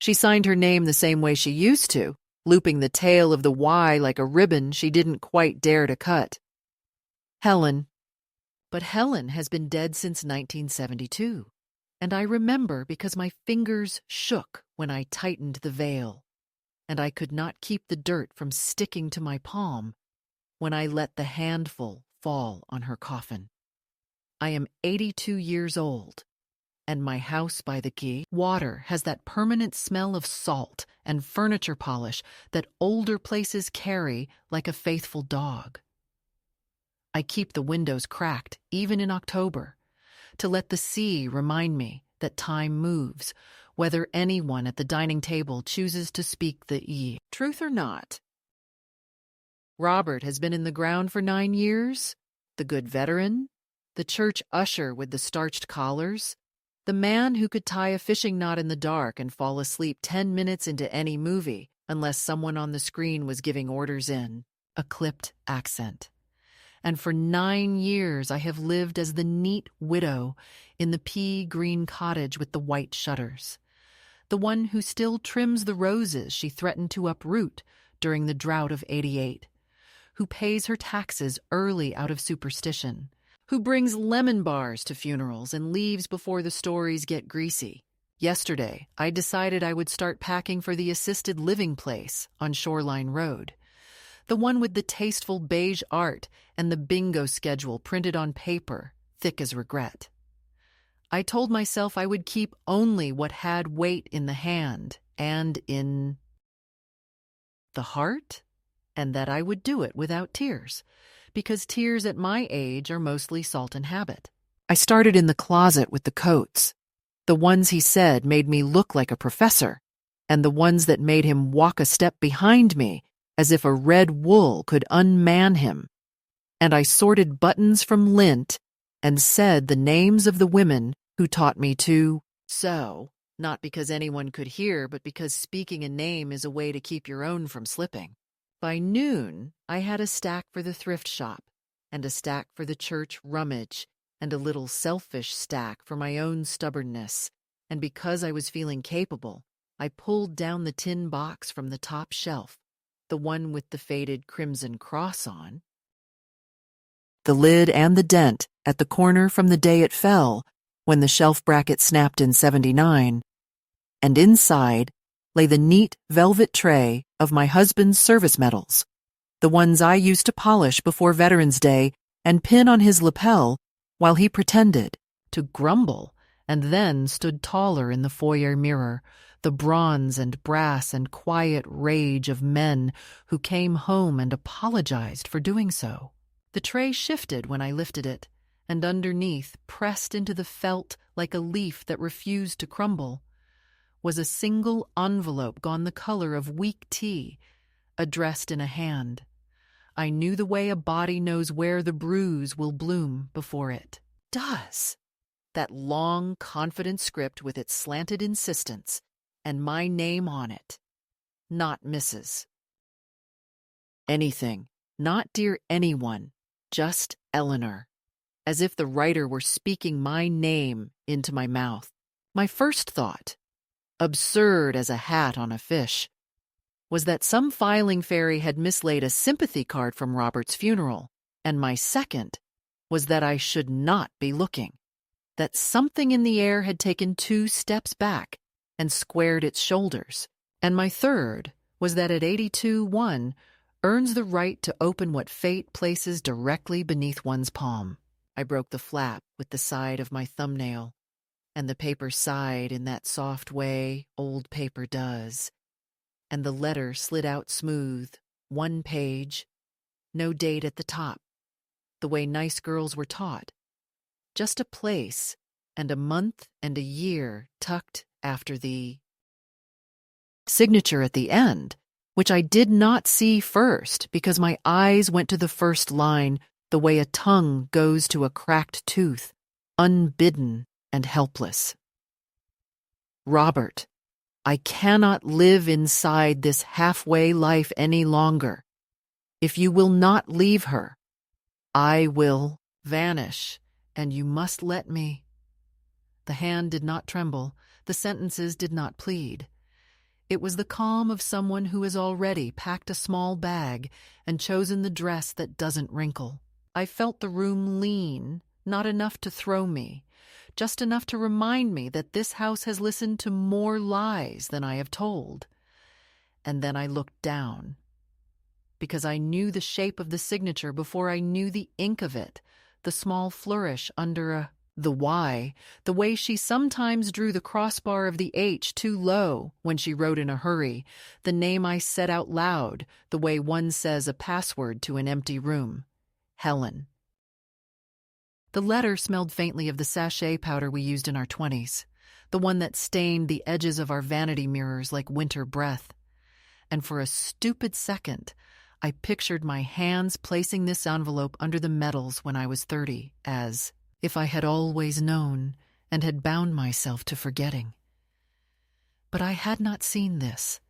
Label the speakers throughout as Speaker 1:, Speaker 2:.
Speaker 1: She signed her name the same way she used to, looping the tail of the Y like a ribbon she didn't quite dare to cut. Helen. But Helen has been dead since 1972, and I remember because my fingers shook when I tightened the veil, and I could not keep the dirt from sticking to my palm when I let the handful fall on her coffin. I am 82 years old, and my house by the quay water has that permanent smell of salt and furniture polish that older places carry like a faithful dog. I keep the windows cracked, even in October, to let the sea remind me that time moves, whether anyone at the dining table chooses to speak the E. Truth or not, Robert has been in the ground for 9 years, the good veteran, the church usher with the starched collars, the man who could tie a fishing knot in the dark and fall asleep 10 minutes into any movie unless someone on the screen was giving orders in a clipped accent. And for 9 years I have lived as the neat widow in the pea-green cottage with the white shutters, the one who still trims the roses she threatened to uproot during the drought of '88, who pays her taxes early out of superstition, who brings lemon bars to funerals and leaves before the stories get greasy. Yesterday, I decided I would start packing for the assisted living place on Shoreline Road, the one with the tasteful beige art and the bingo schedule printed on paper, thick as regret. I told myself I would keep only what had weight in the hand and in the heart, and that I would do it without tears, because tears at my age are mostly salt and habit. I started in the closet with the coats. The ones he said made me look like a professor, and the ones that made him walk a step behind me as if a red wool could unman him. And I sorted buttons from lint and said the names of the women who taught me to sew, not because anyone could hear, but because speaking a name is a way to keep your own from slipping. By noon, I had a stack for the thrift shop, and a stack for the church rummage, and a little selfish stack for my own stubbornness, and because I was feeling capable, I pulled down the tin box from the top shelf, the one with the faded crimson cross on, the lid and the dent at the corner from the day it fell when the shelf bracket snapped in '79, and inside lay the neat velvet tray of my husband's service medals, the ones I used to polish before Veterans Day and pin on his lapel while he pretended to grumble and then stood taller in the foyer mirror, the bronze and brass and quiet rage of men who came home and apologized for doing so. The tray shifted when I lifted it, and underneath, pressed into the felt like a leaf that refused to crumble, was a single envelope gone the color of weak tea, addressed in a hand. I knew the way a body knows where the bruise will bloom before it does. That long, confident script with its slanted insistence, and my name on it. Not Mrs. Anything, not dear anyone, just Eleanor. As if the writer were speaking my name into my mouth. My first thought, absurd as a hat on a fish, was that some filing fairy had mislaid a sympathy card from Robert's funeral, and my second was that I should not be looking, that something in the air had taken 2 steps back and squared its shoulders, and my third was that at 82 one earns the right to open what fate places directly beneath one's palm. I broke the flap with the side of my thumbnail, and the paper sighed in that soft way old paper does, and the letter slid out smooth, 1 page, no date at the top, the way nice girls were taught, just a place and a month and a year tucked after the signature at the end, which I did not see first because my eyes went to the first line the way a tongue goes to a cracked tooth, unbidden and helpless. Robert, I cannot live inside this halfway life any longer. If you will not leave her, I will vanish, and you must let me. The hand did not tremble, the sentences did not plead. It was the calm of someone who has already packed a small bag and chosen the dress that doesn't wrinkle. I felt the room lean, not enough to throw me, just enough to remind me that this house has listened to more lies than I have told. And then I looked down, because I knew the shape of the signature before I knew the ink of it, the small flourish under the Y, the way she sometimes drew the crossbar of the H too low when she wrote in a hurry, the name I said out loud, the way one says a password to an empty room. Helen. The letter smelled faintly of the sachet powder we used in our 20s, the one that stained the edges of our vanity mirrors like winter breath. And for a stupid second, I pictured my hands placing this envelope under the metals when I was 30, as if I had always known and had bound myself to forgetting. But I had not seen this.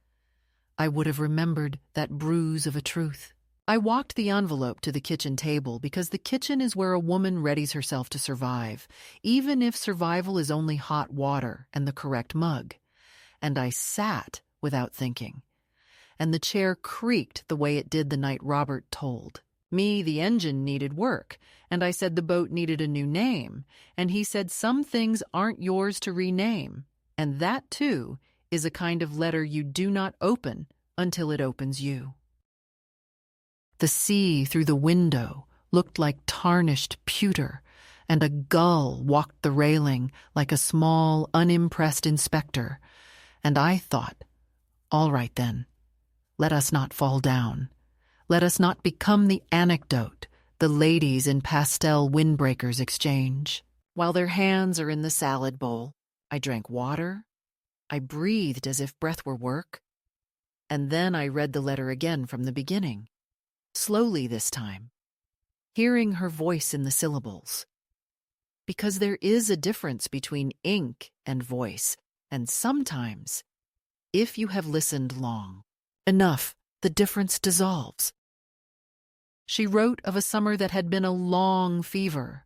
Speaker 1: I would have remembered that bruise of a truth. I walked the envelope to the kitchen table because the kitchen is where a woman readies herself to survive, even if survival is only hot water and the correct mug. And I sat without thinking. And the chair creaked the way it did the night Robert told me the engine needed work, and I said the boat needed a new name, and he said some things aren't yours to rename, and that, too, is a kind of letter you do not open until it opens you. The sea through the window looked like tarnished pewter, and a gull walked the railing like a small, unimpressed inspector, and I thought, all right then, let us not fall down. Let us not become the anecdote the ladies in pastel windbreakers exchange. While their hands are in the salad bowl, I drank water. I breathed as if breath were work. And then I read the letter again from the beginning, slowly this time, hearing her voice in the syllables. Because there is a difference between ink and voice, and sometimes, if you have listened long enough, the difference dissolves. She wrote of a summer that had been a long fever,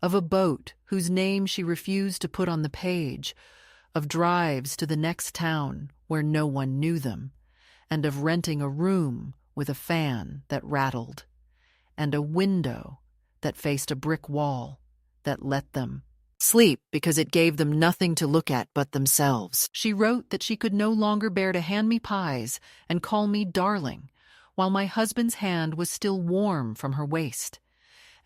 Speaker 1: of a boat whose name she refused to put on the page, of drives to the next town where no one knew them, and of renting a room with a fan that rattled, and a window that faced a brick wall that let them sleep because it gave them nothing to look at but themselves. She wrote that she could no longer bear to hand me pies and call me darling, while my husband's hand was still warm from her waist.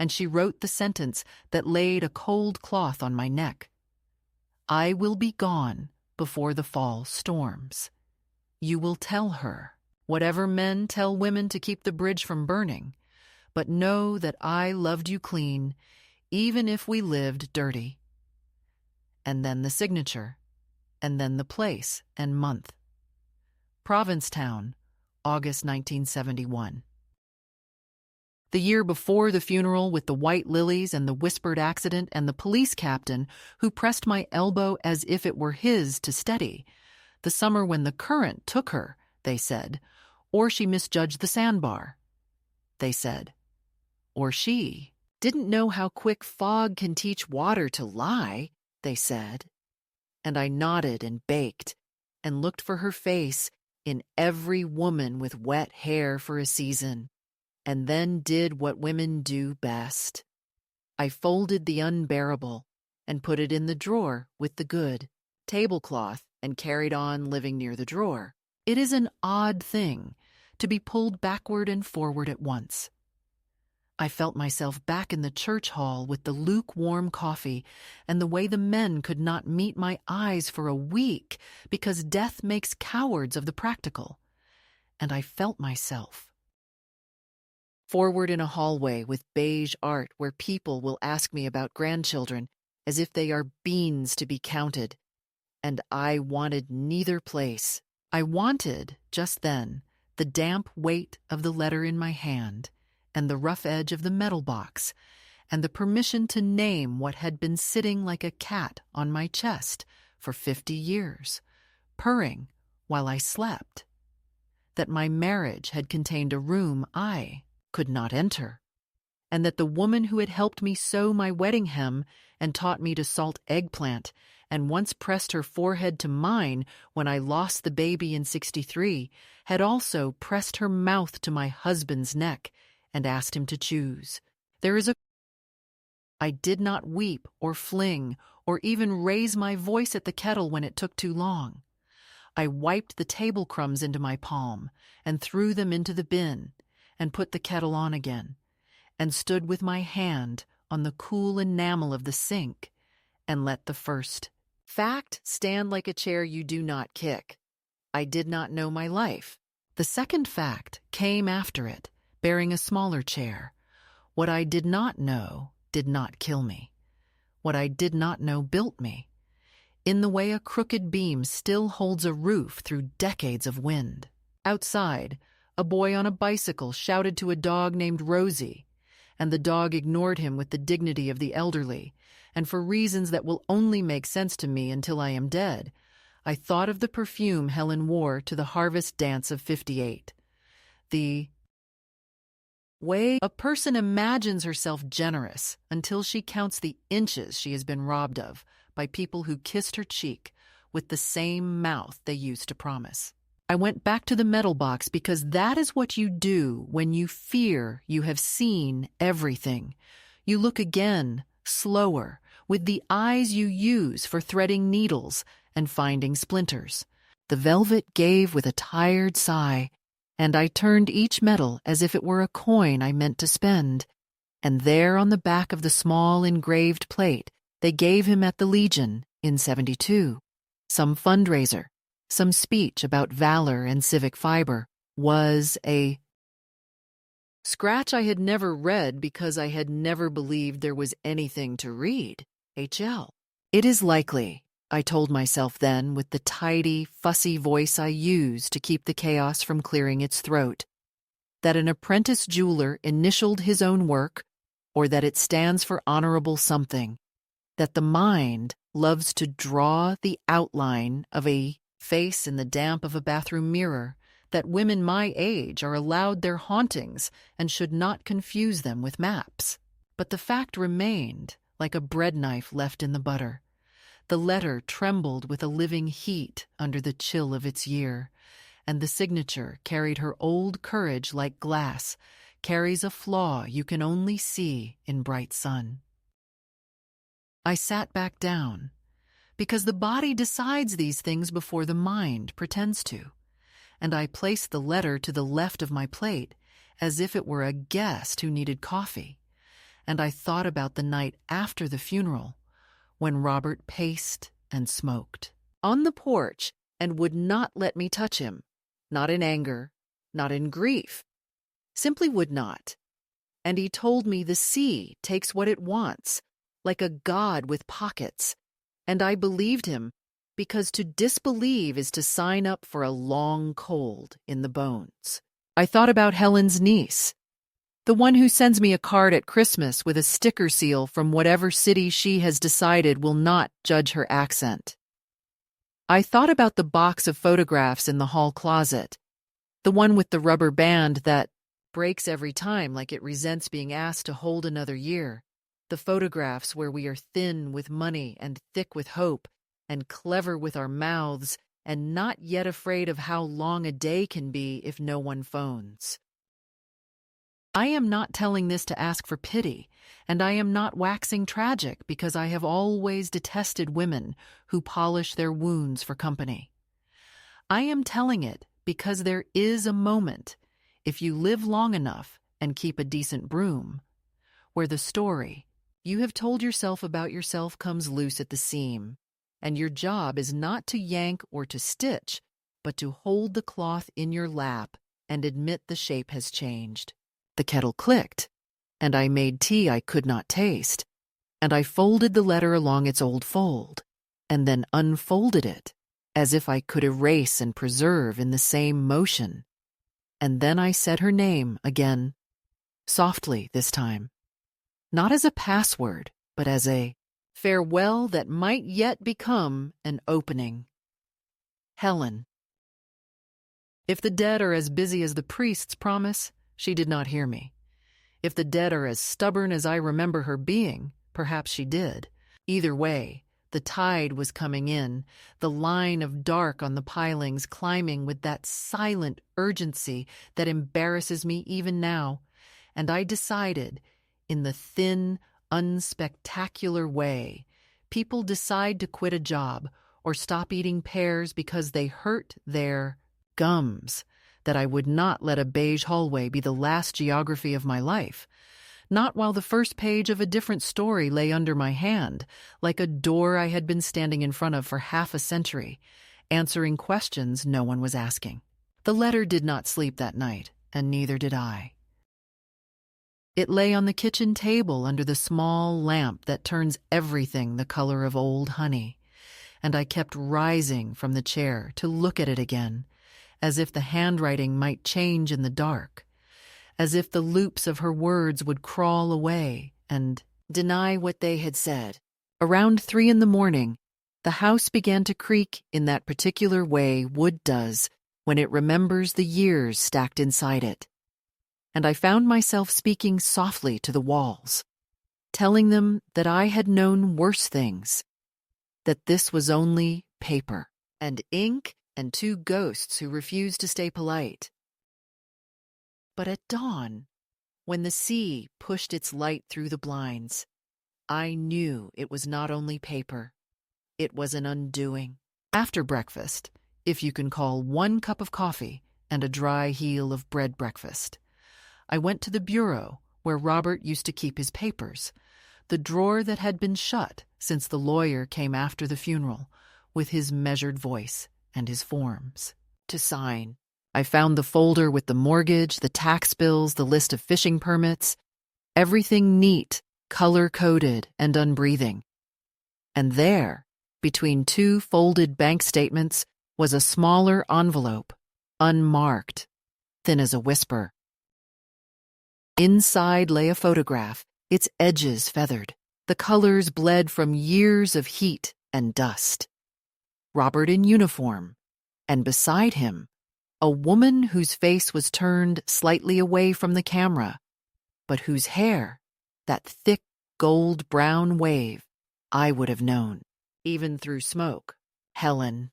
Speaker 1: And she wrote the sentence that laid a cold cloth on my neck. I will be gone before the fall storms. You will tell her, whatever men tell women to keep the bridge from burning, but know that I loved you clean, even if we lived dirty. And then the signature, and then the place and month. Provincetown, August 1971. The year before the funeral with the white lilies and the whispered accident and the police captain who pressed my elbow as if it were his to steady. The summer when the current took her, they said, or she misjudged the sandbar, they said. Or she didn't know how quick fog can teach water to lie, they said. And I nodded and baked and looked for her face in every woman with wet hair for a season, and then did what women do best. I folded the unbearable and put it in the drawer with the good tablecloth and carried on living near the drawer. It is an odd thing to be pulled backward and forward at once. I felt myself back in the church hall with the lukewarm coffee and the way the men could not meet my eyes for a week because death makes cowards of the practical. And I felt myself forward in a hallway with beige art where people will ask me about grandchildren as if they are beans to be counted. And I wanted neither place. I wanted, just then, the damp weight of the letter in my hand, and the rough edge of the metal box, and the permission to name what had been sitting like a cat on my chest for 50 years, purring while I slept, that my marriage had contained a room I could not enter, and that the woman who had helped me sew my wedding hem and taught me to salt eggplant and once pressed her forehead to mine when I lost the baby in '63 had also pressed her mouth to my husband's neck and asked him to choose. I did not weep or fling or even raise my voice at the kettle when it took too long. I wiped the table crumbs into my palm and threw them into the bin and put the kettle on again and stood with my hand on the cool enamel of the sink and let the first fact stand like a chair you do not kick. I did not know my life. The second fact came after it, bearing a smaller chair. What I did not know did not kill me. What I did not know built me, in the way a crooked beam still holds a roof through decades of wind. Outside, a boy on a bicycle shouted to a dog named Rosie, and the dog ignored him with the dignity of the elderly, and for reasons that will only make sense to me until I am dead, I thought of the perfume Helen wore to the harvest dance of '58. The way a person imagines herself generous until she counts the inches she has been robbed of by people who kissed her cheek with the same mouth they used to promise. I went back to the metal box because that is what you do when you fear you have seen everything. You look again, slower, with the eyes you use for threading needles and finding splinters. The velvet gave with a tired sigh, and I turned each metal as if it were a coin I meant to spend. And there on the back of the small engraved plate they gave him at the Legion in '72, some fundraiser, some speech about valor and civic fiber, was a scratch I had never read because I had never believed there was anything to read. HL. It is likely, I told myself then with the tidy, fussy voice I use to keep the chaos from clearing its throat, that an apprentice jeweler initialed his own work, or that it stands for honorable something, that the mind loves to draw the outline of a face in the damp of a bathroom mirror, that women my age are allowed their hauntings and should not confuse them with maps. But the fact remained like a bread knife left in the butter. The letter trembled with a living heat under the chill of its year, and the signature carried her old courage like glass, carries a flaw you can only see in bright sun. I sat back down, because the body decides these things before the mind pretends to, and I placed the letter to the left of my plate as if it were a guest who needed coffee, and I thought about the night after the funeral, when Robert paced and smoked on the porch and would not let me touch him, not in anger, not in grief, simply would not. And he told me the sea takes what it wants, like a god with pockets, and I believed him, because to disbelieve is to sign up for a long cold in the bones. I thought about Helen's niece, the one who sends me a card at Christmas with a sticker seal from whatever city she has decided will not judge her accent. I thought about the box of photographs in the hall closet, the one with the rubber band that breaks every time like it resents being asked to hold another year, the photographs where we are thin with money and thick with hope and clever with our mouths and not yet afraid of how long a day can be if no one phones. I am not telling this to ask for pity, and I am not waxing tragic because I have always detested women who polish their wounds for company. I am telling it because there is a moment, if you live long enough and keep a decent broom, where the story you have told yourself about yourself comes loose at the seam, and your job is not to yank or to stitch, but to hold the cloth in your lap and admit the shape has changed. The kettle clicked, and I made tea I could not taste, and I folded the letter along its old fold, and then unfolded it, as if I could erase and preserve in the same motion. And then I said her name again, softly this time, not as a password, but as a farewell that might yet become an opening. Helen. If the dead are as busy as the priests promise, she did not hear me. If the dead are as stubborn as I remember her being, perhaps she did. Either way, the tide was coming in, the line of dark on the pilings climbing with that silent urgency that embarrasses me even now, and I decided, in the thin, unspectacular way people decide to quit a job or stop eating pears because they hurt their gums, that I would not let a beige hallway be the last geography of my life. Not while the first page of a different story lay under my hand, like a door I had been standing in front of for half a century, answering questions no one was asking. The letter did not sleep that night, and neither did I. It lay on the kitchen table under the small lamp that turns everything the color of old honey, and I kept rising from the chair to look at it again, as if the handwriting might change in the dark, as if the loops of her words would crawl away and deny what they had said. Around 3 a.m, the house began to creak in that particular way wood does when it remembers the years stacked inside it. And I found myself speaking softly to the walls, telling them that I had known worse things, that this was only paper and ink and 2 ghosts who refused to stay polite. But at dawn, when the sea pushed its light through the blinds, I knew it was not only paper, it was an undoing. After breakfast, if you can call 1 cup of coffee and a dry heel of bread breakfast, I went to the bureau where Robert used to keep his papers, the drawer that had been shut since the lawyer came after the funeral, with his measured voice and his forms to sign. I found the folder with the mortgage, the tax bills, the list of fishing permits, everything neat, color-coded, and unbreathing. And there, between 2 folded bank statements, was a smaller envelope, unmarked, thin as a whisper. Inside lay a photograph, its edges feathered, the colors bled from years of heat and dust. Robert in uniform, and beside him, a woman whose face was turned slightly away from the camera, but whose hair, that thick gold-brown wave, I would have known, even through smoke. Helen.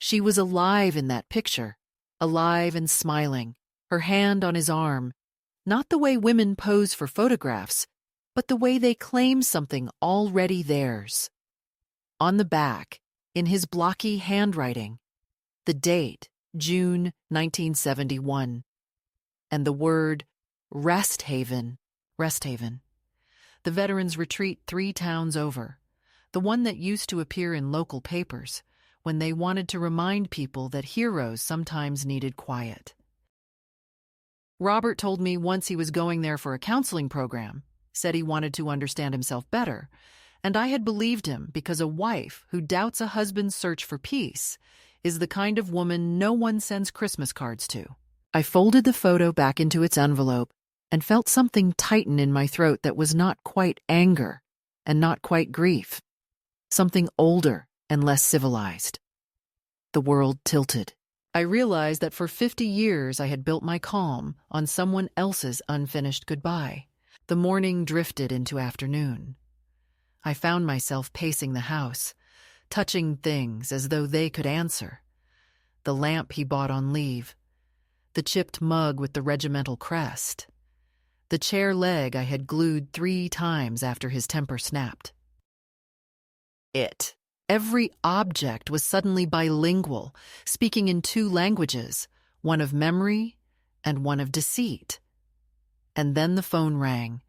Speaker 1: She was alive in that picture, alive and smiling, her hand on his arm, not the way women pose for photographs, but the way they claim something already theirs. On the back, in his blocky handwriting, the date, June 1971, and the word Rest Haven, the veterans' retreat 3 towns over, the one that used to appear in local papers when they wanted to remind people that heroes sometimes needed quiet. Robert told me once he was going there for a counseling program, said he wanted to understand himself better, and I had believed him because a wife who doubts a husband's search for peace is the kind of woman no one sends Christmas cards to. I folded the photo back into its envelope and felt something tighten in my throat that was not quite anger and not quite grief, something older and less civilized. The world tilted. I realized that for 50 years I had built my calm on someone else's unfinished goodbye. The morning drifted into afternoon. I found myself pacing the house, touching things as though they could answer. The lamp he bought on leave, the chipped mug with the regimental crest, the chair leg I had glued 3 times after his temper snapped. Every object was suddenly bilingual, speaking in 2 languages, one of memory and one of deceit. And then the phone rang,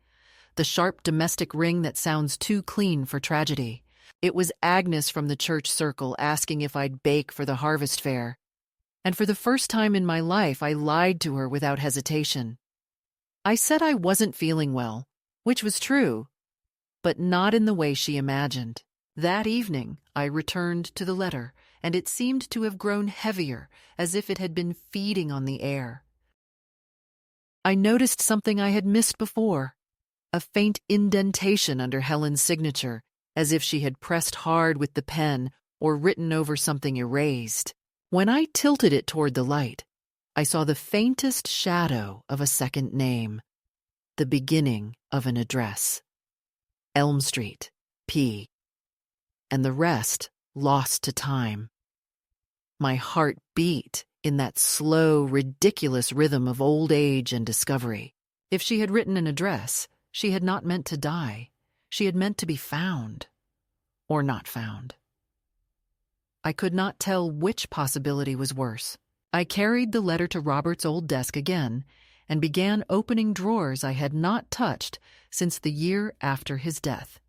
Speaker 1: the sharp domestic ring that sounds too clean for tragedy. It was Agnes from the church circle asking if I'd bake for the harvest fair. And for the first time in my life, I lied to her without hesitation. I said I wasn't feeling well, which was true, but not in the way she imagined. That evening, I returned to the letter, and it seemed to have grown heavier, as if it had been feeding on the air. I noticed something I had missed before, a faint indentation under Helen's signature, as if she had pressed hard with the pen or written over something erased. When I tilted it toward the light, I saw the faintest shadow of a second name, The beginning of an address. Elm Street, P. And the rest lost to time. My heart beat in that slow, ridiculous rhythm of old age and discovery. If she had written an address, she had not meant to die. She had meant to be found. Or not found. I could not tell which possibility was worse. I carried the letter to Robert's old desk again and began opening drawers I had not touched since the year after his death.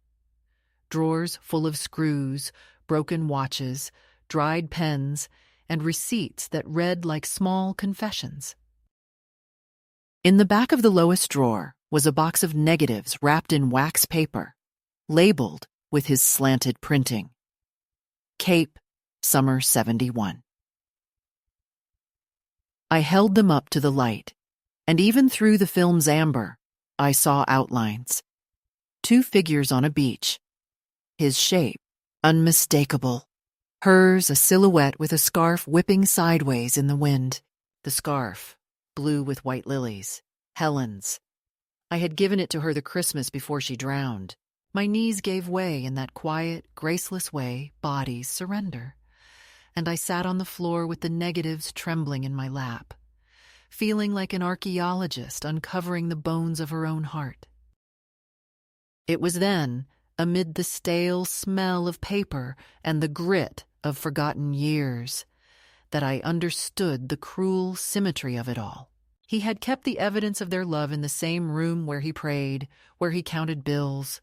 Speaker 1: Drawers full of screws, broken watches, dried pens, and receipts that read like small confessions. In the back of the lowest drawer was a box of negatives wrapped in wax paper, labeled with his slanted printing. Cape, Summer 71. I held them up to the light, and even through the film's amber, I saw outlines. 2 figures on a beach. His shape, unmistakable. Hers a silhouette with a scarf whipping sideways in the wind. The scarf, blue with white lilies. Helen's. I had given it to her the Christmas before she drowned. My knees gave way in that quiet, graceless way bodies surrender, and I sat on the floor with the negatives trembling in my lap, feeling like an archaeologist uncovering the bones of her own heart. It was then, amid the stale smell of paper and the grit of forgotten years, that I understood the cruel symmetry of it all. He had kept the evidence of their love in the same room where he prayed, where he counted bills,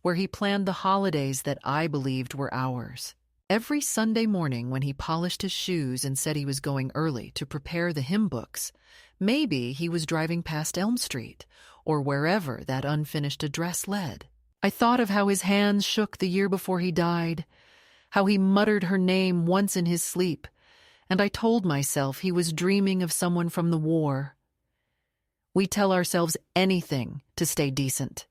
Speaker 1: where he planned the holidays that I believed were ours. Every Sunday morning when he polished his shoes and said he was going early to prepare the hymn books, maybe he was driving past Elm Street or wherever that unfinished address led. I thought of how his hands shook the year before he died, how he muttered her name once in his sleep, and I told myself he was dreaming of someone from the war. We tell ourselves anything to stay decent.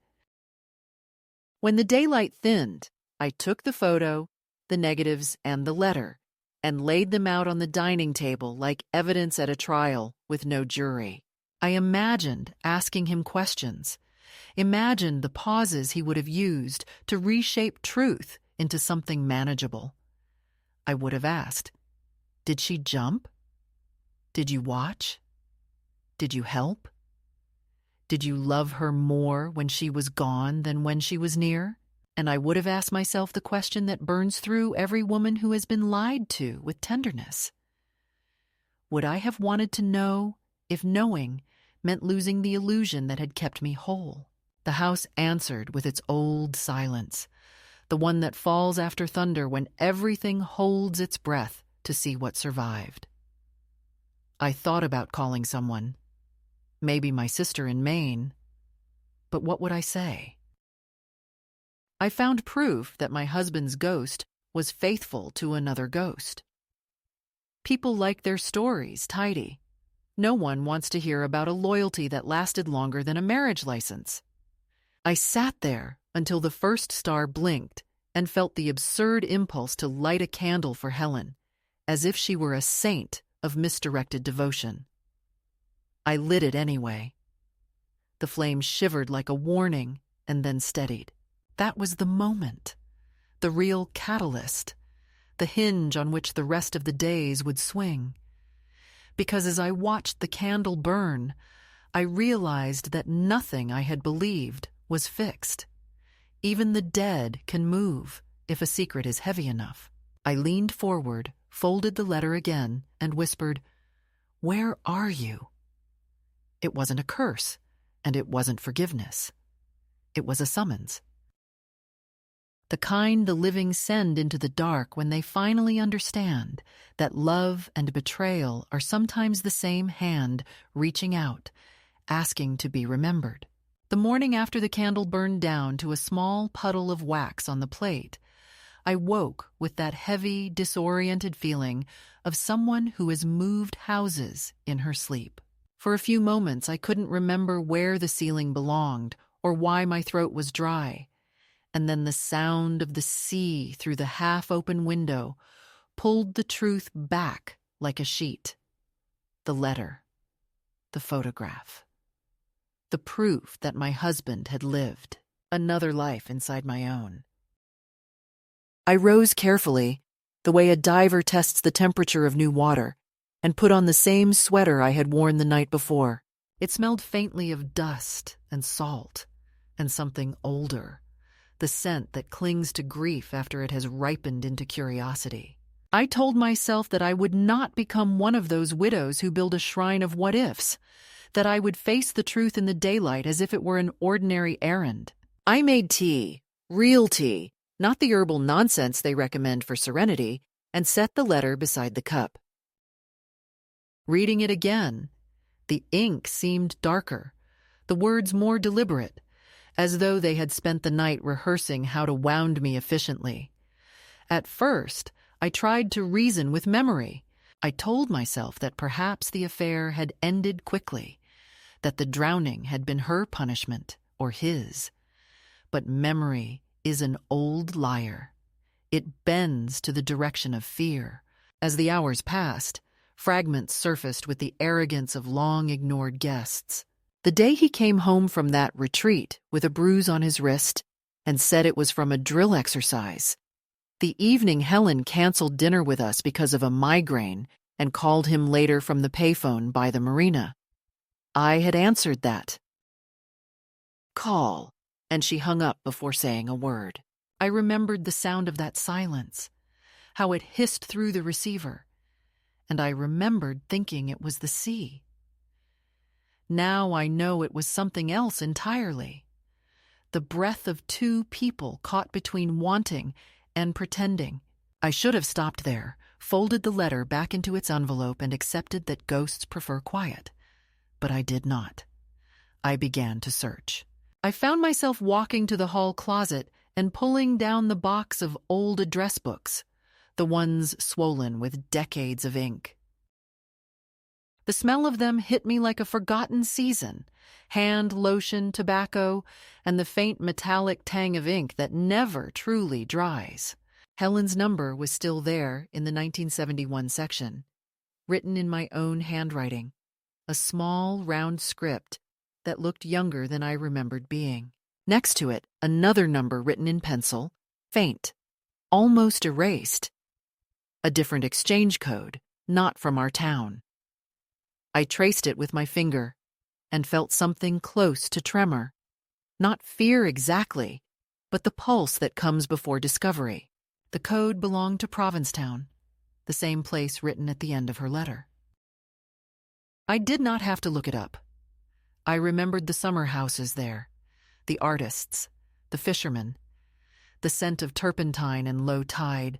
Speaker 1: When the daylight thinned, I took the photo, the negatives, and the letter, and laid them out on the dining table like evidence at a trial with no jury. I imagined asking him questions, imagined the pauses he would have used to reshape truth into something manageable. I would have asked, did she jump? Did you watch? Did you help? Did you love her more when she was gone than when she was near? And I would have asked myself the question that burns through every woman who has been lied to with tenderness. Would I have wanted to know if knowing meant losing the illusion that had kept me whole? The house answered with its old silence, the one that falls after thunder when everything holds its breath to see what survived. I thought about calling someone, maybe my sister in Maine, but what would I say? I found proof that my husband's ghost was faithful to another ghost. People like their stories tidy. No one wants to hear about a loyalty that lasted longer than a marriage license. I sat there until the first star blinked and felt the absurd impulse to light a candle for Helen, as if she were a saint of misdirected devotion. I lit it anyway. The flame shivered like a warning and then steadied. That was the moment, the real catalyst, the hinge on which the rest of the days would swing. Because as I watched the candle burn, I realized that nothing I had believed was fixed. Even the dead can move if a secret is heavy enough. I leaned forward, folded the letter again, and whispered, "Where are you?" It wasn't a curse, and it wasn't forgiveness. It was a summons. The kind the living send into the dark when they finally understand that love and betrayal are sometimes the same hand reaching out, asking to be remembered. The morning after the candle burned down to a small puddle of wax on the plate, I woke with that heavy, disoriented feeling of someone who has moved houses in her sleep. For a few moments, I couldn't remember where the ceiling belonged or why my throat was dry. And then the sound of the sea through the half-open window pulled the truth back like a sheet. The letter. The photograph. the proof that my husband had lived another life inside my own. I rose carefully, the way a diver tests the temperature of new water, and put on the same sweater I had worn the night before. It smelled faintly of dust and salt, and something older, the scent that clings to grief after it has ripened into curiosity. I told myself that I would not become one of those widows who build a shrine of what-ifs, that I would face the truth in the daylight as if it were an ordinary errand. I made tea, real tea, not the herbal nonsense they recommend for serenity, and set the letter beside the cup. Reading it again, the ink seemed darker, the words more deliberate, as though they had spent the night rehearsing how to wound me efficiently. At first, I tried to reason with memory. I told myself that perhaps the affair had ended quickly, that the drowning had been her punishment or his. But memory is an old liar. It bends to the direction of fear. As the hours passed, fragments surfaced with the arrogance of long-ignored guests. The day he came home from that retreat with a bruise on his wrist and said it was from a drill exercise. The evening Helen canceled dinner with us because of a migraine and called him later from the payphone by the marina. I had answered that call, and she hung up before saying a word. I remembered the sound of that silence, how it hissed through the receiver, and I remembered thinking it was the sea. Now I know it was something else entirely. The breath of two people caught between wanting and pretending. I should have stopped there, folded the letter back into its envelope, and accepted that ghosts prefer quiet. But I did not. I began to search. I found myself walking to the hall closet and pulling down the box of old address books, the ones swollen with decades of ink. The smell of them hit me like a forgotten season, hand lotion, tobacco, and the faint metallic tang of ink that never truly dries. Helen's number was still there in the 1971 section, written in my own handwriting, a small, round script that looked younger than I remembered being. Next to it, another number written in pencil, faint, almost erased. A different exchange code, not from our town. I traced it with my finger and felt something close to tremor. Not fear exactly, but the pulse that comes before discovery. The code belonged to Provincetown, the same place written at the end of her letter. I did not have to look it up. I remembered the summer houses there, the artists, the fishermen, the scent of turpentine and low tide,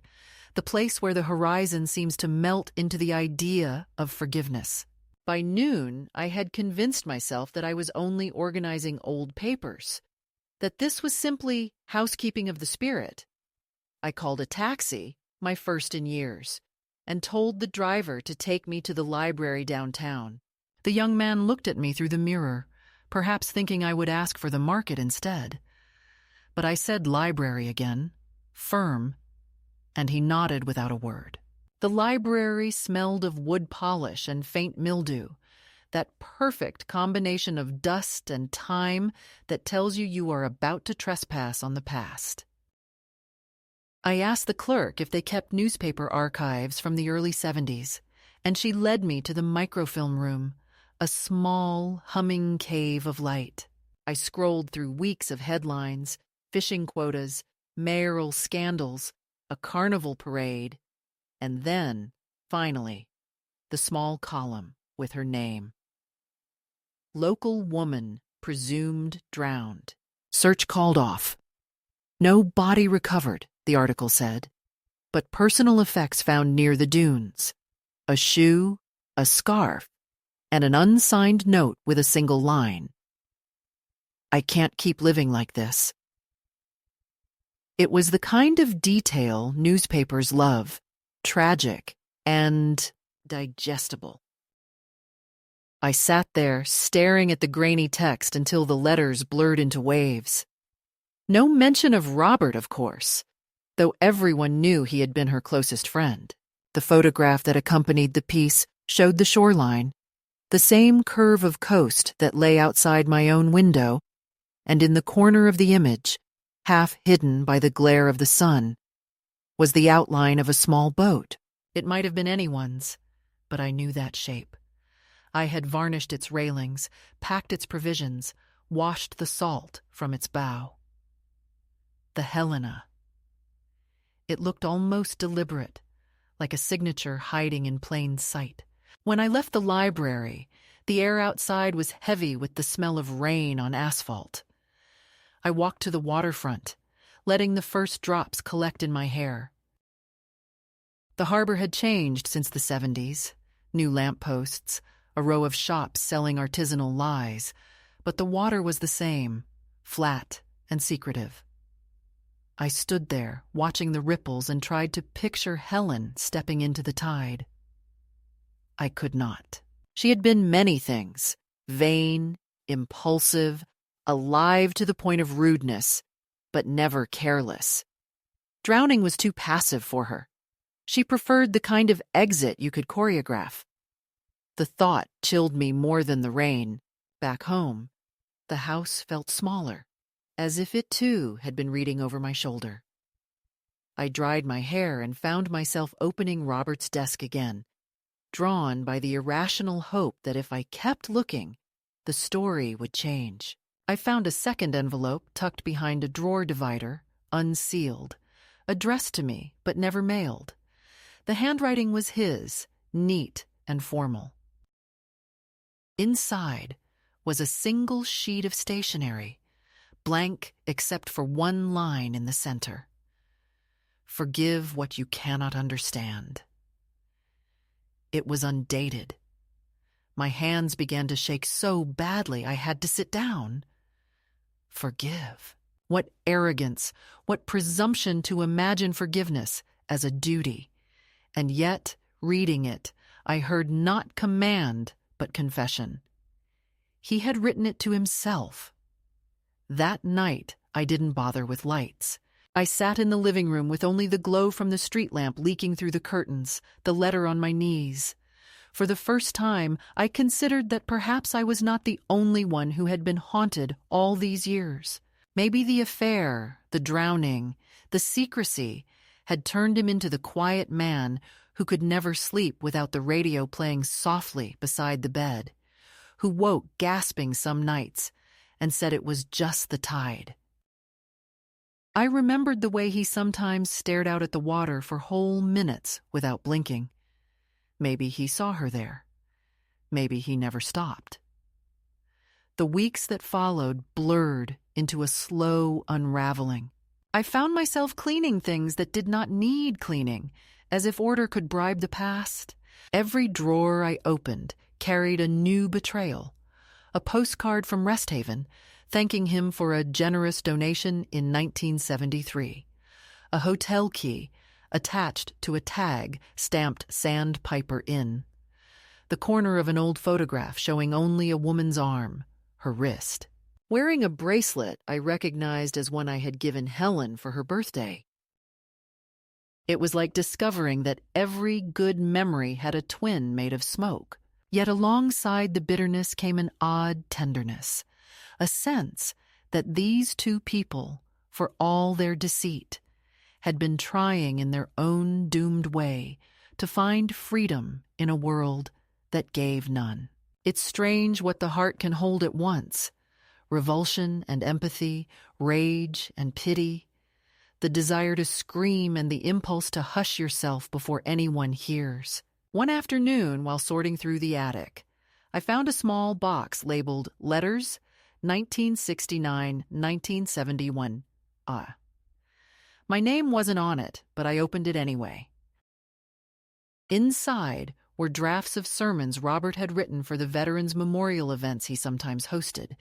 Speaker 1: the place where the horizon seems to melt into the idea of forgiveness. By noon, I had convinced myself that I was only organizing old papers, that this was simply housekeeping of the spirit. I called a taxi, my first in years, and told the driver to take me to the library downtown. The young man looked at me through the mirror, perhaps thinking I would ask for the market instead. But I said library again, firm, and he nodded without a word. The library smelled of wood polish and faint mildew, that perfect combination of dust and time that tells you are about to trespass on the past. I asked the clerk if they kept newspaper archives from the early 70s, and she led me to the microfilm room, a small, humming cave of light. I scrolled through weeks of headlines, fishing quotas, mayoral scandals, a carnival parade, and then, finally, the small column with her name. Local woman presumed drowned. Search called off. No body recovered, the article said, but personal effects found near the dunes. A shoe, a scarf, and an unsigned note with a single line. I can't keep living like this. It was the kind of detail newspapers love, tragic and digestible. I sat there staring at the grainy text until the letters blurred into waves. No mention of Robert, of course, though everyone knew he had been her closest friend. The photograph that accompanied the piece showed the shoreline, the same curve of coast that lay outside my own window, and in the corner of the image, half hidden by the glare of the sun, was the outline of a small boat. It might have been anyone's, but I knew that shape. I had varnished its railings, packed its provisions, washed the salt from its bow. The Helena. It looked almost deliberate, like a signature hiding in plain sight. When I left the library, the air outside was heavy with the smell of rain on asphalt. I walked to the waterfront, letting the first drops collect in my hair. The harbor had changed since the 70s. New lampposts, a row of shops selling artisanal lies, but the water was the same, flat and secretive. I stood there, watching the ripples, and tried to picture Helen stepping into the tide. I could not. She had been many things: vain, impulsive, alive to the point of rudeness, but never careless. Drowning was too passive for her. She preferred the kind of exit you could choreograph. The thought chilled me more than the rain. Back home, the house felt smaller, as if it too had been reading over my shoulder. I dried my hair and found myself opening Robert's desk again, drawn by the irrational hope that if I kept looking, the story would change. I found a second envelope tucked behind a drawer divider, unsealed, addressed to me but never mailed. The handwriting was his, neat and formal. Inside was a single sheet of stationery, blank except for one line in the center. Forgive what you cannot understand. It was undated. My hands began to shake so badly I had to sit down. Forgive. What arrogance, what presumption to imagine forgiveness as a duty. And yet, reading it, I heard not command, but confession. He had written it to himself. That night, I didn't bother with lights. I sat in the living room with only the glow from the street lamp leaking through the curtains, the letter on my knees. For the first time, I considered that perhaps I was not the only one who had been haunted all these years. Maybe the affair, the drowning, the secrecy had turned him into the quiet man who could never sleep without the radio playing softly beside the bed, who woke gasping some nights and said it was just the tide. I remembered the way he sometimes stared out at the water for whole minutes without blinking. Maybe he saw her there. Maybe he never stopped. The weeks that followed blurred into a slow unraveling. I found myself cleaning things that did not need cleaning, as if order could bribe the past. Every drawer I opened carried a new betrayal. A postcard from Resthaven, thanking him for a generous donation in 1973. A hotel key attached to a tag stamped Sandpiper Inn. The corner of an old photograph showing only a woman's arm, her wrist. Wearing a bracelet I recognized as one I had given Helen for her birthday. It was like discovering that every good memory had a twin made of smoke. Yet alongside the bitterness came an odd tenderness, a sense that these two people, for all their deceit, had been trying in their own doomed way to find freedom in a world that gave none. It's strange what the heart can hold at once: revulsion and empathy, rage and pity, the desire to scream and the impulse to hush yourself before anyone hears. One afternoon, while sorting through the attic, I found a small box labeled Letters, 1969-1971. My name wasn't on it, but I opened it anyway. Inside were drafts of sermons Robert had written for the veterans' memorial events he sometimes hosted,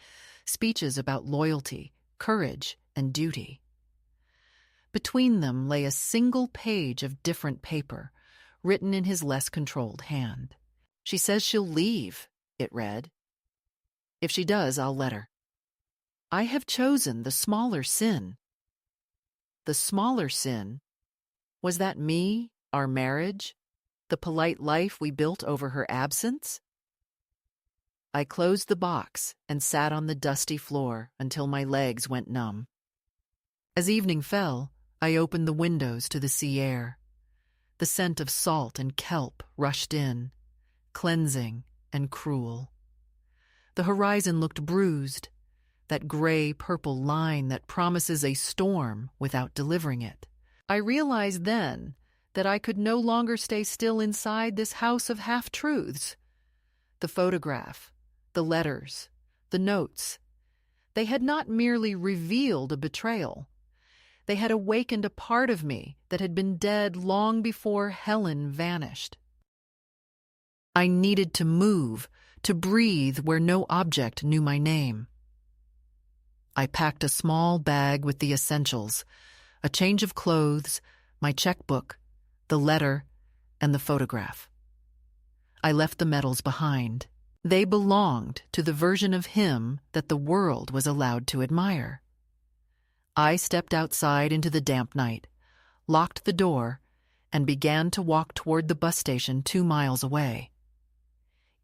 Speaker 1: speeches about loyalty, courage, and duty. Between them lay a single page of different paper, written in his less controlled hand. "She says she'll leave," it read. "If she does, I'll let her. I have chosen the smaller sin." The smaller sin? Was that me, our marriage, the polite life we built over her absence? I closed the box and sat on the dusty floor until my legs went numb. As evening fell, I opened the windows to the sea air. The scent of salt and kelp rushed in, cleansing and cruel. The horizon looked bruised, that gray-purple line that promises a storm without delivering it. I realized then that I could no longer stay still inside this house of half-truths. The photograph, the letters, the notes, they had not merely revealed a betrayal. They had awakened a part of me that had been dead long before Helen vanished. I needed to move, to breathe where no object knew my name. I packed a small bag with the essentials, a change of clothes, my checkbook, the letter, and the photograph. I left the medals behind. They belonged to the version of him that the world was allowed to admire. I stepped outside into the damp night, locked the door, and began to walk toward the bus station 2 miles away.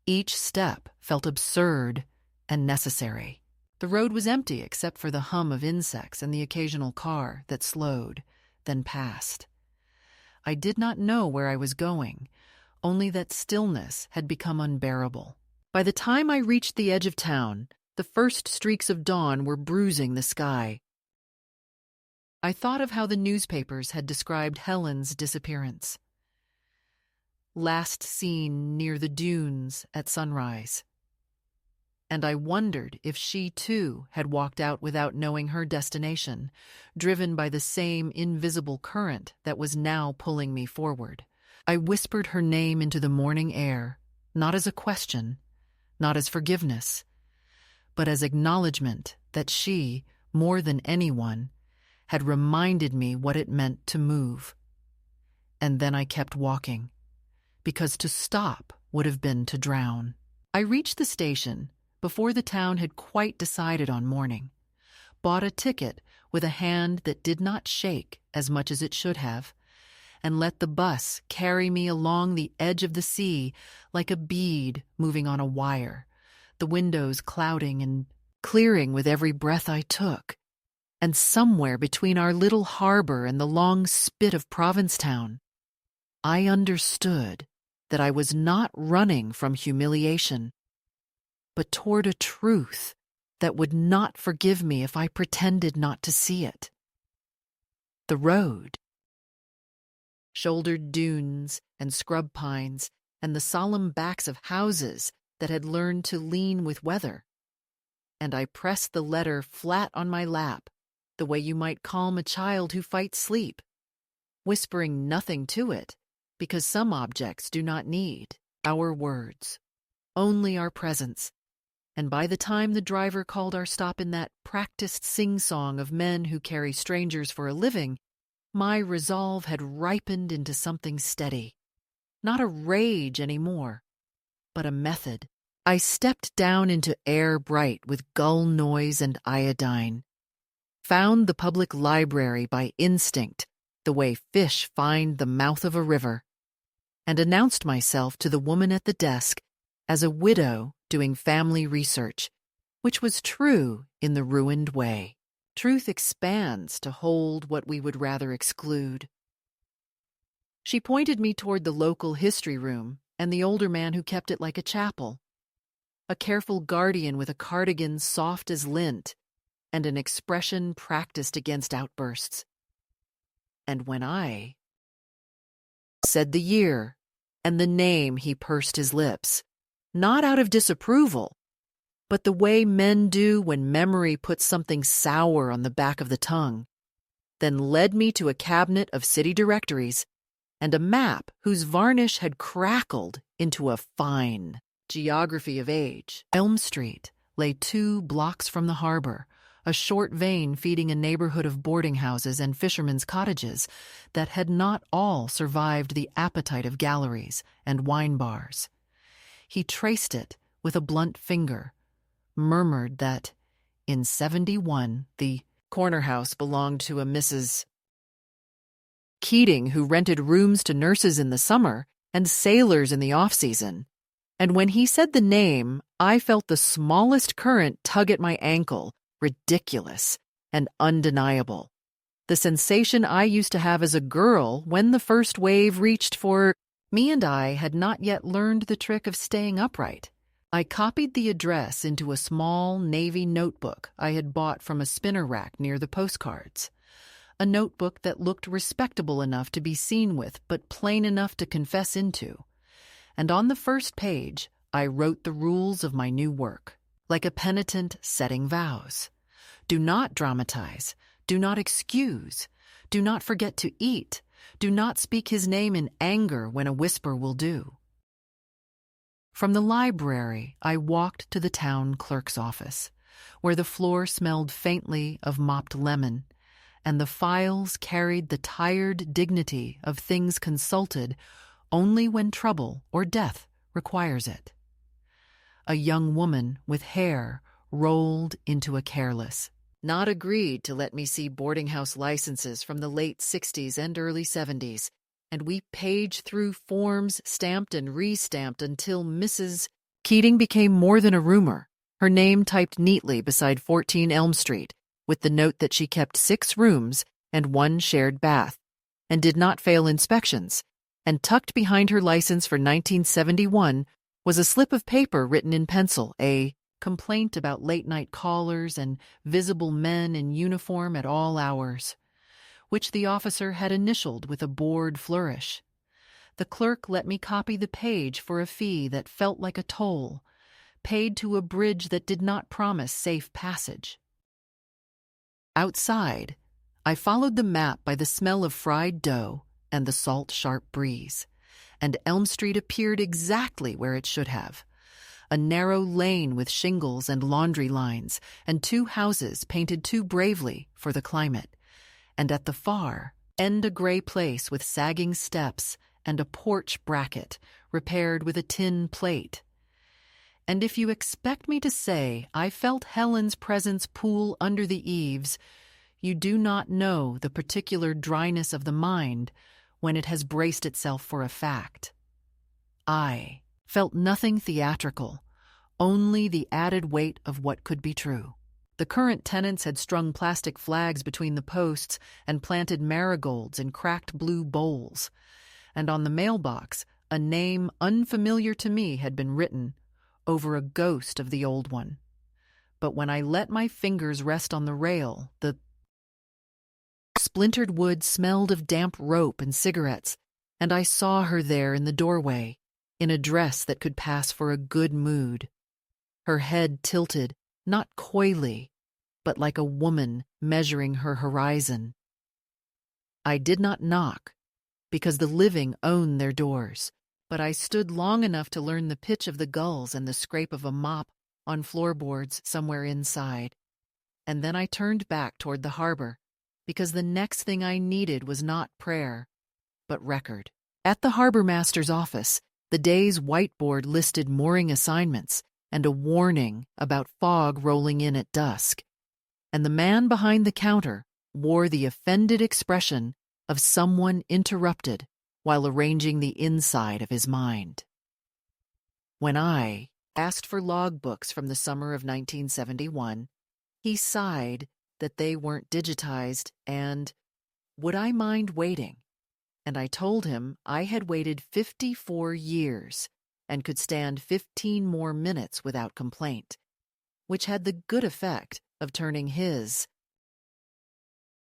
Speaker 1: Each step felt absurd and necessary. The road was empty except for the hum of insects and the occasional car that slowed, then passed. I did not know where I was going, only that stillness had become unbearable. By the time I reached the edge of town, the first streaks of dawn were bruising the sky. I thought of how the newspapers had described Helen's disappearance. Last seen near the dunes at sunrise. And I wondered if she too had walked out without knowing her destination, driven by the same invisible current that was now pulling me forward. I whispered her name into the morning air, not as a question, not as forgiveness, but as acknowledgement that she, more than anyone, had reminded me what it meant to move. And then I kept walking, because to stop would have been to drown. I reached the station before the town had quite decided on morning, bought a ticket with a hand that did not shake as much as it should have, and let the bus carry me along the edge of the sea like a bead moving on a wire, the windows clouding and clearing with every breath I took. And somewhere between our little harbor and the long spit of Provincetown, I understood that I was not running from humiliation, but toward a truth that would not forgive me if I pretended not to see it. The road. Shouldered dunes and scrub pines and the solemn backs of houses that had learned to lean with weather. And I pressed the letter flat on my lap, the way you might calm a child who fights sleep, whispering nothing to it, because some objects do not need our words, only our presence. And by the time the driver called our stop in that practiced sing-song of men who carry strangers for a living, my resolve had ripened into something steady. Not a rage anymore, but a method. I stepped down into air bright with gull noise and iodine, found the public library by instinct, the way fish find the mouth of a river, and announced myself to the woman at the desk as a widow doing family research, which was true in the ruined way. Truth expands to hold what we would rather exclude. She pointed me toward the local history room and the older man who kept it like a chapel, a careful guardian with a cardigan soft as lint and an expression practiced against outbursts. And when I said the year and the name, he pursed his lips, not out of disapproval, but the way men do when memory puts something sour on the back of the tongue, then led me to a cabinet of city directories and a map whose varnish had crackled into a fine geography of age. Elm Street lay 2 blocks from the harbor, a short vein feeding a neighborhood of boarding houses and fishermen's cottages that had not all survived the appetite of galleries and wine bars. He traced it with a blunt finger, murmured that, in 71, the corner house belonged to a Mrs. Keating, who rented rooms to nurses in the summer and sailors in the off-season, And when he said the name, I felt the smallest current tug at my ankle, ridiculous and undeniable. The sensation I used to have as a girl when the first wave reached for me, and I had not yet learned the trick of staying upright. I copied the address into a small navy notebook I had bought from a spinner rack near the postcards. A notebook that looked respectable enough to be seen with, but plain enough to confess into. And on the first page, I wrote the rules of my new work, like a penitent setting vows. Do not dramatize. Do not excuse. Do not forget to eat. Do not speak his name in anger when a whisper will do. From the library, I walked to the town clerk's office, where the floor smelled faintly of mopped lemon, and the files carried the tired dignity of things consulted only when trouble or death requires it. A young woman with hair rolled into a careless, not agreed to let me see boarding house licenses from the late 60s and early 70s, and we paged through forms stamped and re-stamped until Mrs. Keating became more than a rumor, her name typed neatly beside 14 Elm Street, with the note that she kept 6 rooms and 1 shared bath, and did not fail inspections, and tucked behind her license for 1971 was a slip of paper written in pencil, a complaint about late-night callers and visible men in uniform at all hours, which the officer had initialed with a bored flourish. The clerk let me copy the page for a fee that felt like a toll, paid to a bridge that did not promise safe passage. Outside, I followed the map by the smell of fried dough and the salt, sharp breeze, and Elm Street appeared exactly where it should have. A narrow lane with shingles and laundry lines, and 2 houses painted too bravely for the climate. And at the far end a gray place with sagging steps and a porch bracket repaired with a tin plate. And if you expect me to say I felt Helen's presence pool under the eaves, you do not know the particular dryness of the mind when it has braced itself for a fact. I felt nothing theatrical, only the added weight of what could be true. The current tenants had strung plastic flags between the posts and planted marigolds in cracked blue bowls, and on the mailbox a name unfamiliar to me had been written over a ghost of the old one. But when I let my fingers rest on the rail, the splintered wood smelled of damp rope and cigarettes, and I saw her there in the doorway, in a dress that could pass for a good mood. Her head tilted, not coyly, but like a woman measuring her horizon. I did not knock, because the living own their doors, but I stood long enough to learn the pitch of the gulls and the scrape of a mop on floorboards somewhere inside. And then I turned back toward the harbor, because the next thing I needed was not prayer, but record. At the harbor master's office, the day's whiteboard listed mooring assignments and a warning about fog rolling in at dusk, and the man behind the counter wore the offended expression of someone interrupted while arranging the inside of his mind. When I asked for logbooks from the summer of 1971, he sighed that they weren't digitized and, would I mind waiting? And I told him I had waited 54 years and could stand 15 more minutes without complaint, which had the good effect of turning his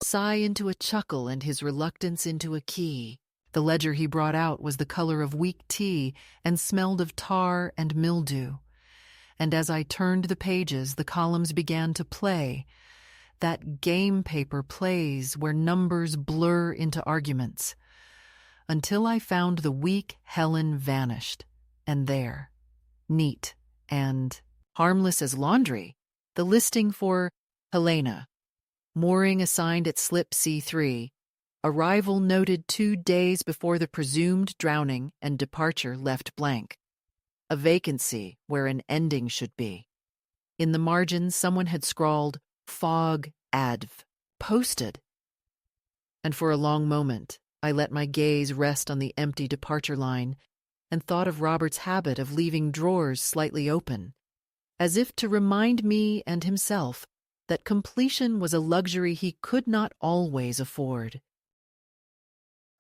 Speaker 1: sigh into a chuckle and his reluctance into a key. The ledger he brought out was the color of weak tea and smelled of tar and mildew. And as I turned the pages, the columns began to play. That game paper plays where numbers blur into arguments. Until I found the weak Helen vanished, and there, neat and harmless as laundry, the listing for Helena, mooring assigned at slip C3, arrival noted 2 days before the presumed drowning, and departure left blank. A vacancy where an ending should be. In the margins, someone had scrawled, Fog Adv. Posted. And for a long moment, I let my gaze rest on the empty departure line, and thought of Robert's habit of leaving drawers slightly open, as if to remind me and himself that completion was a luxury he could not always afford.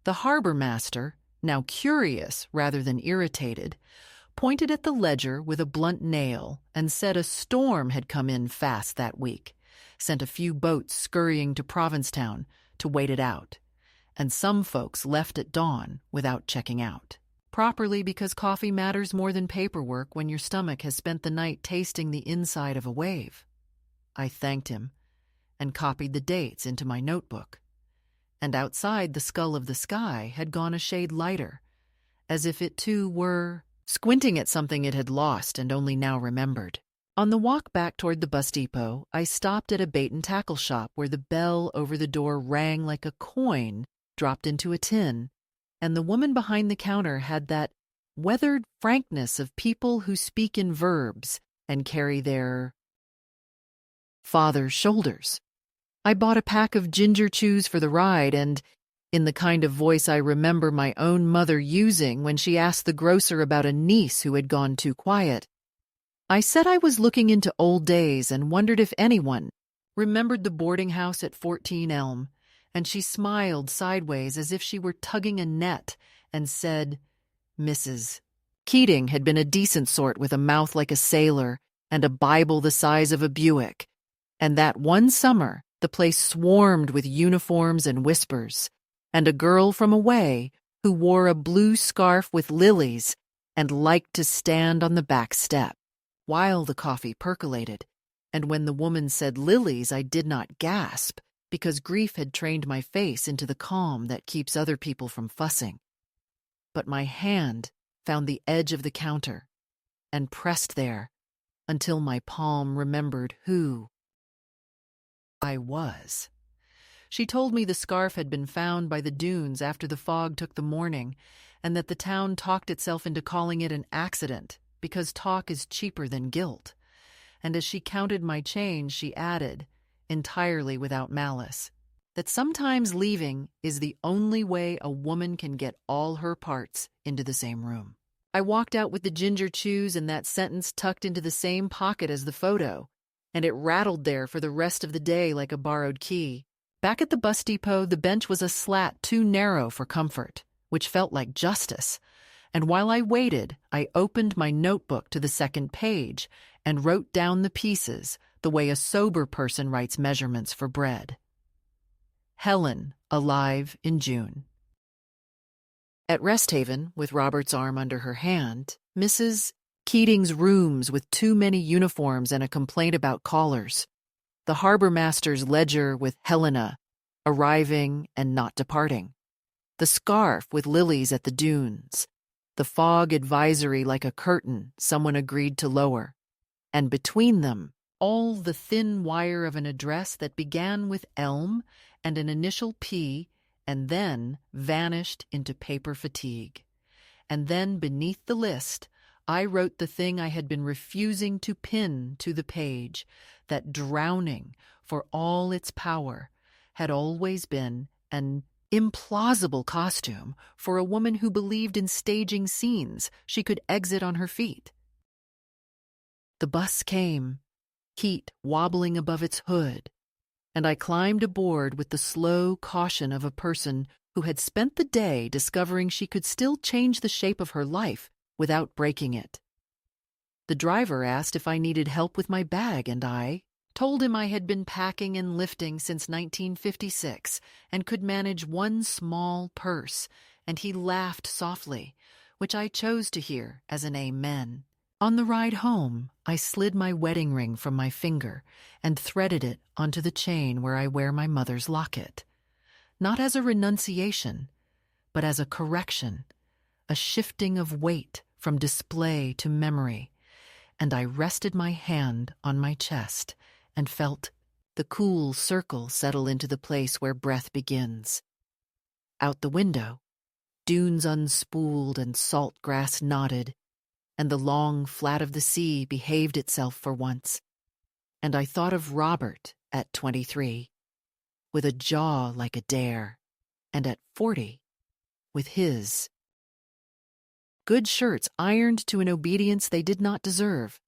Speaker 1: The harbor master, now curious rather than irritated, pointed at the ledger with a blunt nail and said a storm had come in fast that week, sent a few boats scurrying to Provincetown to wait it out, and some folks left at dawn without checking out. Properly, because coffee matters more than paperwork when your stomach has spent the night tasting the inside of a wave. I thanked him and copied the dates into my notebook. And outside, the skull of the sky had gone a shade lighter, as if it too were squinting at something it had lost and only now remembered. On the walk back toward the bus depot, I stopped at a bait-and-tackle shop where the bell over the door rang like a coin dropped into a tin, and the woman behind the counter had that weathered frankness of people who speak in verbs and carry their father's shoulders. I bought a pack of ginger chews for the ride and, in the kind of voice I remember my own mother using when she asked the grocer about a niece who had gone too quiet, I said I was looking into old days and wondered if anyone remembered the boarding house at 14 Elm, and she smiled sideways as if she were tugging a net and said, Mrs. Keating had been a decent sort with a mouth like a sailor and a Bible the size of a Buick, and that one summer the place swarmed with uniforms and whispers, and a girl from away who wore a blue scarf with lilies and liked to stand on the back step. While the coffee percolated, and when the woman said lilies, I did not gasp, because grief had trained my face into the calm that keeps other people from fussing. But my hand found the edge of the counter and pressed there until my palm remembered who I was. She told me the scarf had been found by the dunes after the fog took the morning, and that the town talked itself into calling it an accident because talk is cheaper than guilt. And as she counted my change, she added, entirely without malice, that sometimes leaving is the only way a woman can get all her parts into the same room. I walked out with the ginger chews and that sentence tucked into the same pocket as the photo, and it rattled there for the rest of the day like a borrowed key. Back at the bus depot, the bench was a slat too narrow for comfort, which felt like justice. And while I waited, I opened my notebook to the second page and wrote down the pieces the way a sober person writes measurements for bread. Helen, alive in June. At Rest Haven, with Robert's arm under her hand, Mrs. Keating's rooms with too many uniforms and a complaint about callers. The harbor master's ledger with Helena, arriving and not departing. The scarf with lilies at the dunes. The fog advisory like a curtain someone agreed to lower. And between them, all the thin wire of an address that began with Elm and an initial P and then vanished into paper fatigue. And then beneath the list, I wrote the thing I had been refusing to pin to the page, that drowning, for all its power, had always been an implausible costume for a woman who believed in staging scenes she could exit on her feet. The bus came, heat wobbling above its hood, and I climbed aboard with the slow caution of a person who had spent the day discovering she could still change the shape of her life without breaking it. The driver asked if I needed help with my bag, and I told him I had been packing and lifting since 1956 and could manage one small purse, and he laughed softly, which I chose to hear as an amen. On the ride home, I slid my wedding ring from my finger and threaded it onto the chain where I wear my mother's locket, not as a renunciation, but as a correction, a shifting of weight from display to memory, and I rested my hand on my chest and felt the cool circle settle into the place where breath begins. Out the window, dunes unspooled and salt grass nodded, and the long flat of the sea behaved itself for once. And I thought of Robert at 23, with a jaw like a dare, and at 40, with his good shirts ironed to an obedience they did not deserve.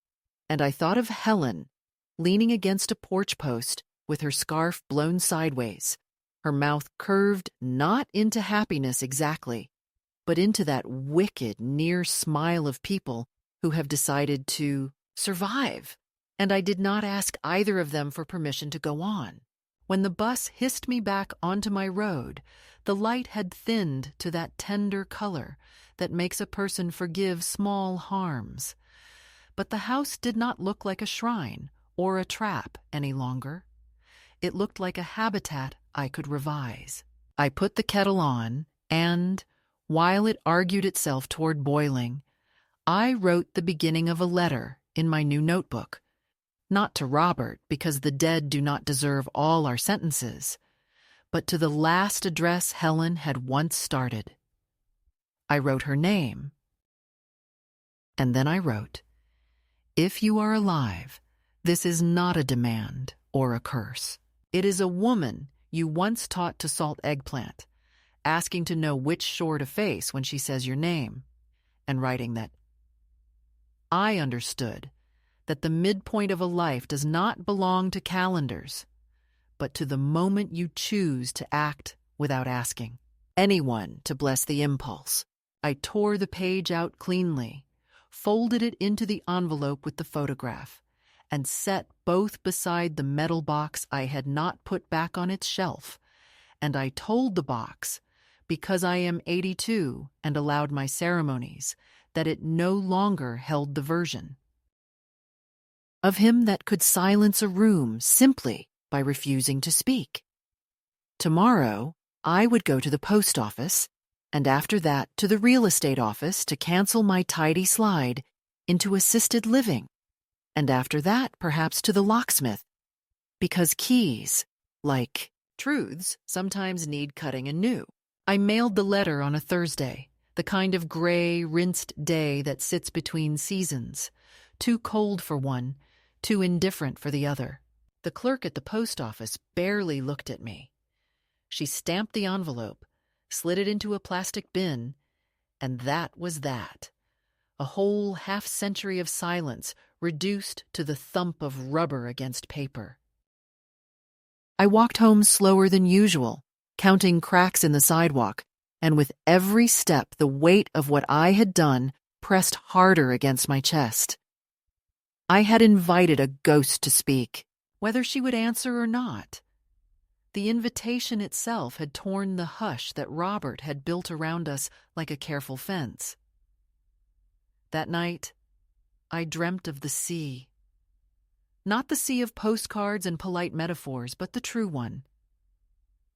Speaker 1: And I thought of Helen, leaning against a porch post with her scarf blown sideways, her mouth curved not into happiness exactly, but into that wicked, near smile of people who have decided to survive. And I did not ask either of them for permission to go on. When the bus hissed me back onto my road, the light had thinned to that tender color that makes a person forgive small harms. But the house did not look like a shrine or a trap any longer. It looked like a habitat I could revise. I put the kettle on, and, while it argued itself toward boiling, I wrote the beginning of a letter in my new notebook. Not to Robert, because the dead do not deserve all our sentences, but to the last address Helen had once started. I wrote her name. And then I wrote, "If you are alive, this is not a demand or a curse. It is a woman you once taught to salt eggplant, asking to know which shore to face when she says your name, and writing that I understood that the midpoint of a life does not belong to calendars, but to the moment you choose to act without asking anyone to bless the impulse." I tore the page out cleanly, folded it into the envelope with the photograph, and set both beside the metal box I had not put back on its shelf. And I told the box, because I am 82 and allowed my ceremonies, that it no longer held the version of him that could silence a room simply by refusing to speak. Tomorrow, I would go to the post office, and after that to the real estate office to cancel my tidy slide into assisted living, and after that perhaps to the locksmith, because keys, like truths, sometimes need cutting anew. I mailed the letter on a Thursday, the kind of gray, rinsed day that sits between seasons, too cold for one, too indifferent for the other. The clerk at the post office barely looked at me. She stamped the envelope, slid it into a plastic bin, and that was that. A whole half-century of silence reduced to the thump of rubber against paper. I walked home slower than usual, counting cracks in the sidewalk, and with every step the weight of what I had done pressed harder against my chest. I had invited a ghost to speak, whether she would answer or not. The invitation itself had torn the hush that Robert had built around us like a careful fence. That night, I dreamt of the sea. Not the sea of postcards and polite metaphors, but the true one.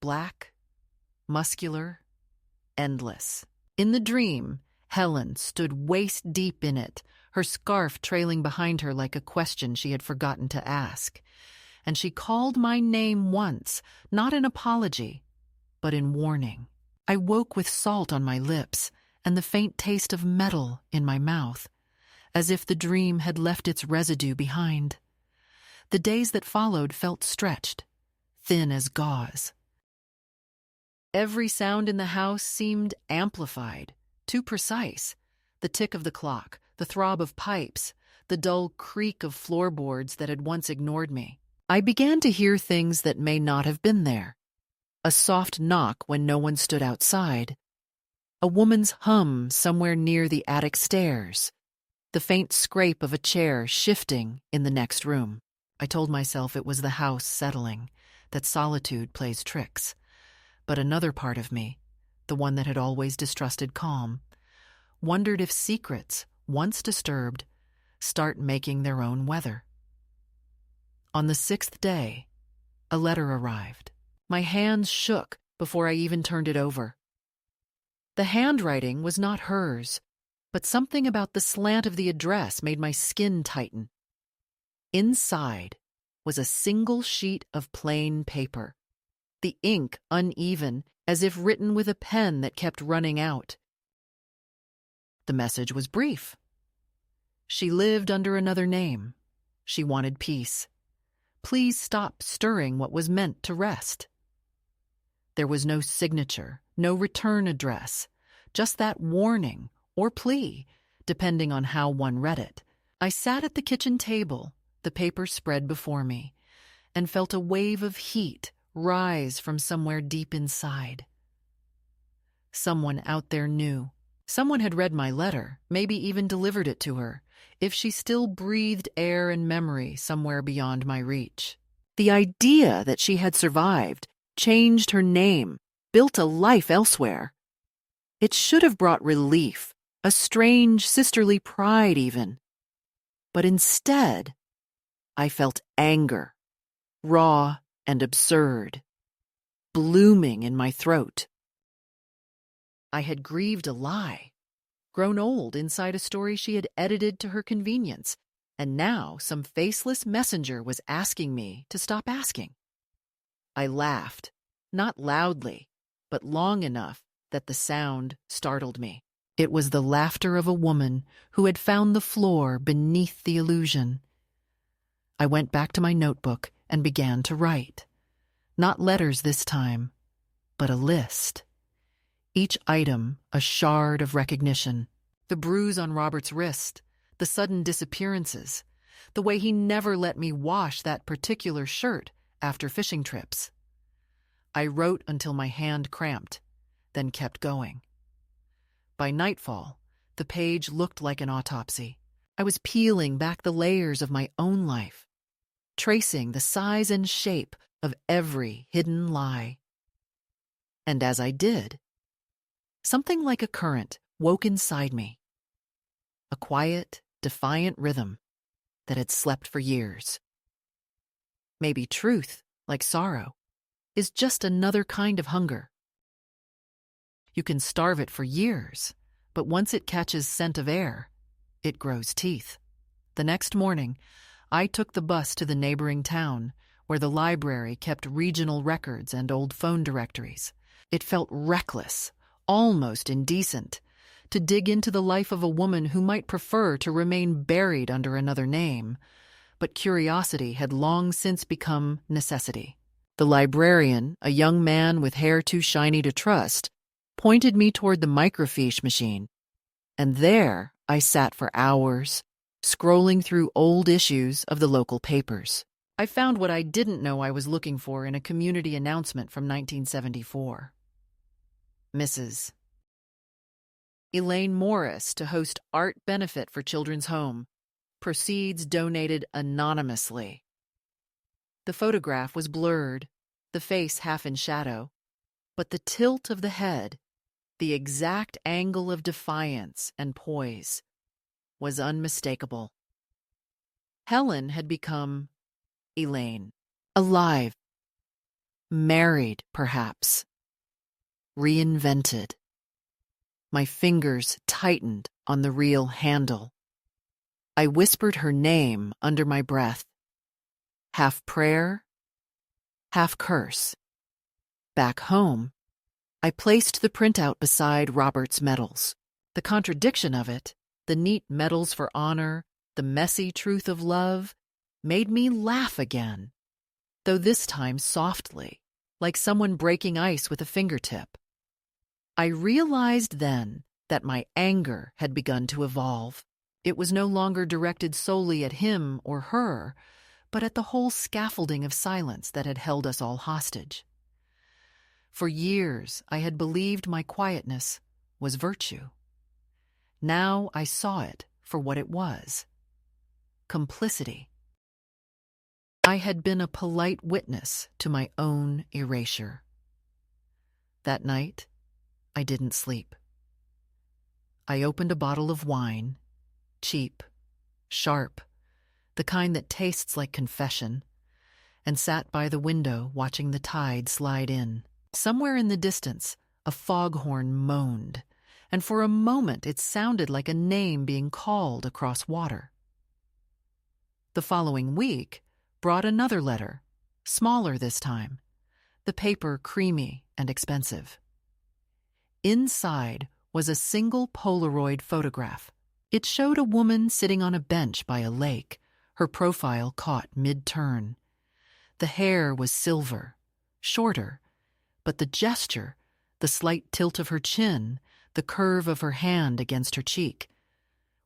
Speaker 1: Black, muscular, endless. In the dream, Helen stood waist-deep in it, her scarf trailing behind her like a question she had forgotten to ask. And she called my name once, not in apology, but in warning. I woke with salt on my lips and the faint taste of metal in my mouth, as if the dream had left its residue behind. The days that followed felt stretched, thin as gauze. Every sound in the house seemed amplified, too precise. The tick of the clock, the throb of pipes, the dull creak of floorboards that had once ignored me. I began to hear things that may not have been there. A soft knock when no one stood outside. A woman's hum somewhere near the attic stairs. The faint scrape of a chair shifting in the next room. I told myself it was the house settling, that solitude plays tricks. But another part of me, the one that had always distrusted calm, wondered if secrets, once disturbed, start making their own weather. On the 6th day, a letter arrived. My hands shook before I even turned it over. The handwriting was not hers, but something about the slant of the address made my skin tighten. Inside was a single sheet of plain paper, the ink uneven, as if written with a pen that kept running out. The message was brief. She lived under another name. She wanted peace. Please stop stirring what was meant to rest. There was no signature, no return address, just that warning or plea, depending on how one read it. I sat at the kitchen table, the paper spread before me, and felt a wave of heat rise from somewhere deep inside. Someone out there knew. Someone had read my letter, maybe even delivered it to her, if she still breathed air and memory somewhere beyond my reach. The idea that she had survived, changed her name, built a life elsewhere. It should have brought relief, a strange sisterly pride even. But instead, I felt anger, raw and absurd, blooming in my throat. I had grieved a lie, grown old inside a story she had edited to her convenience, and now some faceless messenger was asking me to stop asking. I laughed, not loudly, but long enough that the sound startled me. It was the laughter of a woman who had found the floor beneath the illusion. I went back to my notebook and began to write. Not letters this time, but a list. Each item a shard of recognition. The bruise on Robert's wrist, the sudden disappearances, the way he never let me wash that particular shirt after fishing trips. I wrote until my hand cramped, then kept going. By nightfall, the page looked like an autopsy. I was peeling back the layers of my own life, tracing the size and shape of every hidden lie. And as I did, something like a current woke inside me. A quiet, defiant rhythm that had slept for years. Maybe truth, like sorrow, is just another kind of hunger. You can starve it for years, but once it catches scent of air, it grows teeth. The next morning, I took the bus to the neighboring town, where the library kept regional records and old phone directories. It felt reckless, almost indecent, to dig into the life of a woman who might prefer to remain buried under another name, but curiosity had long since become necessity. The librarian, a young man with hair too shiny to trust, pointed me toward the microfiche machine, and there I sat for hours, scrolling through old issues of the local papers. I found what I didn't know I was looking for in a community announcement from 1974. Mrs. Elaine Morris to host art benefit for Children's Home. Proceeds donated anonymously. The photograph was blurred, the face half in shadow, but the tilt of the head, the exact angle of defiance and poise, was unmistakable. Helen had become Elaine, alive, married, perhaps, reinvented. My fingers tightened on the reel handle. I whispered her name under my breath, half prayer, half curse. Back home, I placed the printout beside Robert's medals. The contradiction of it, the neat medals for honor, the messy truth of love, made me laugh again, though this time softly, like someone breaking ice with a fingertip. I realized then that my anger had begun to evolve. It was no longer directed solely at him or her, but at the whole scaffolding of silence that had held us all hostage. For years, I had believed my quietness was virtue. Now I saw it for what it was: complicity. I had been a polite witness to my own erasure. That night, I didn't sleep. I opened a bottle of wine, cheap, sharp, the kind that tastes like confession, and sat by the window watching the tide slide in. Somewhere in the distance, a foghorn moaned, and for a moment it sounded like a name being called across water. The following week brought another letter, smaller this time, the paper creamy and expensive. Inside was a single Polaroid photograph. It showed a woman sitting on a bench by a lake, her profile caught mid-turn. The hair was silver, shorter, but the gesture, the slight tilt of her chin, the the curve of her hand against her cheek,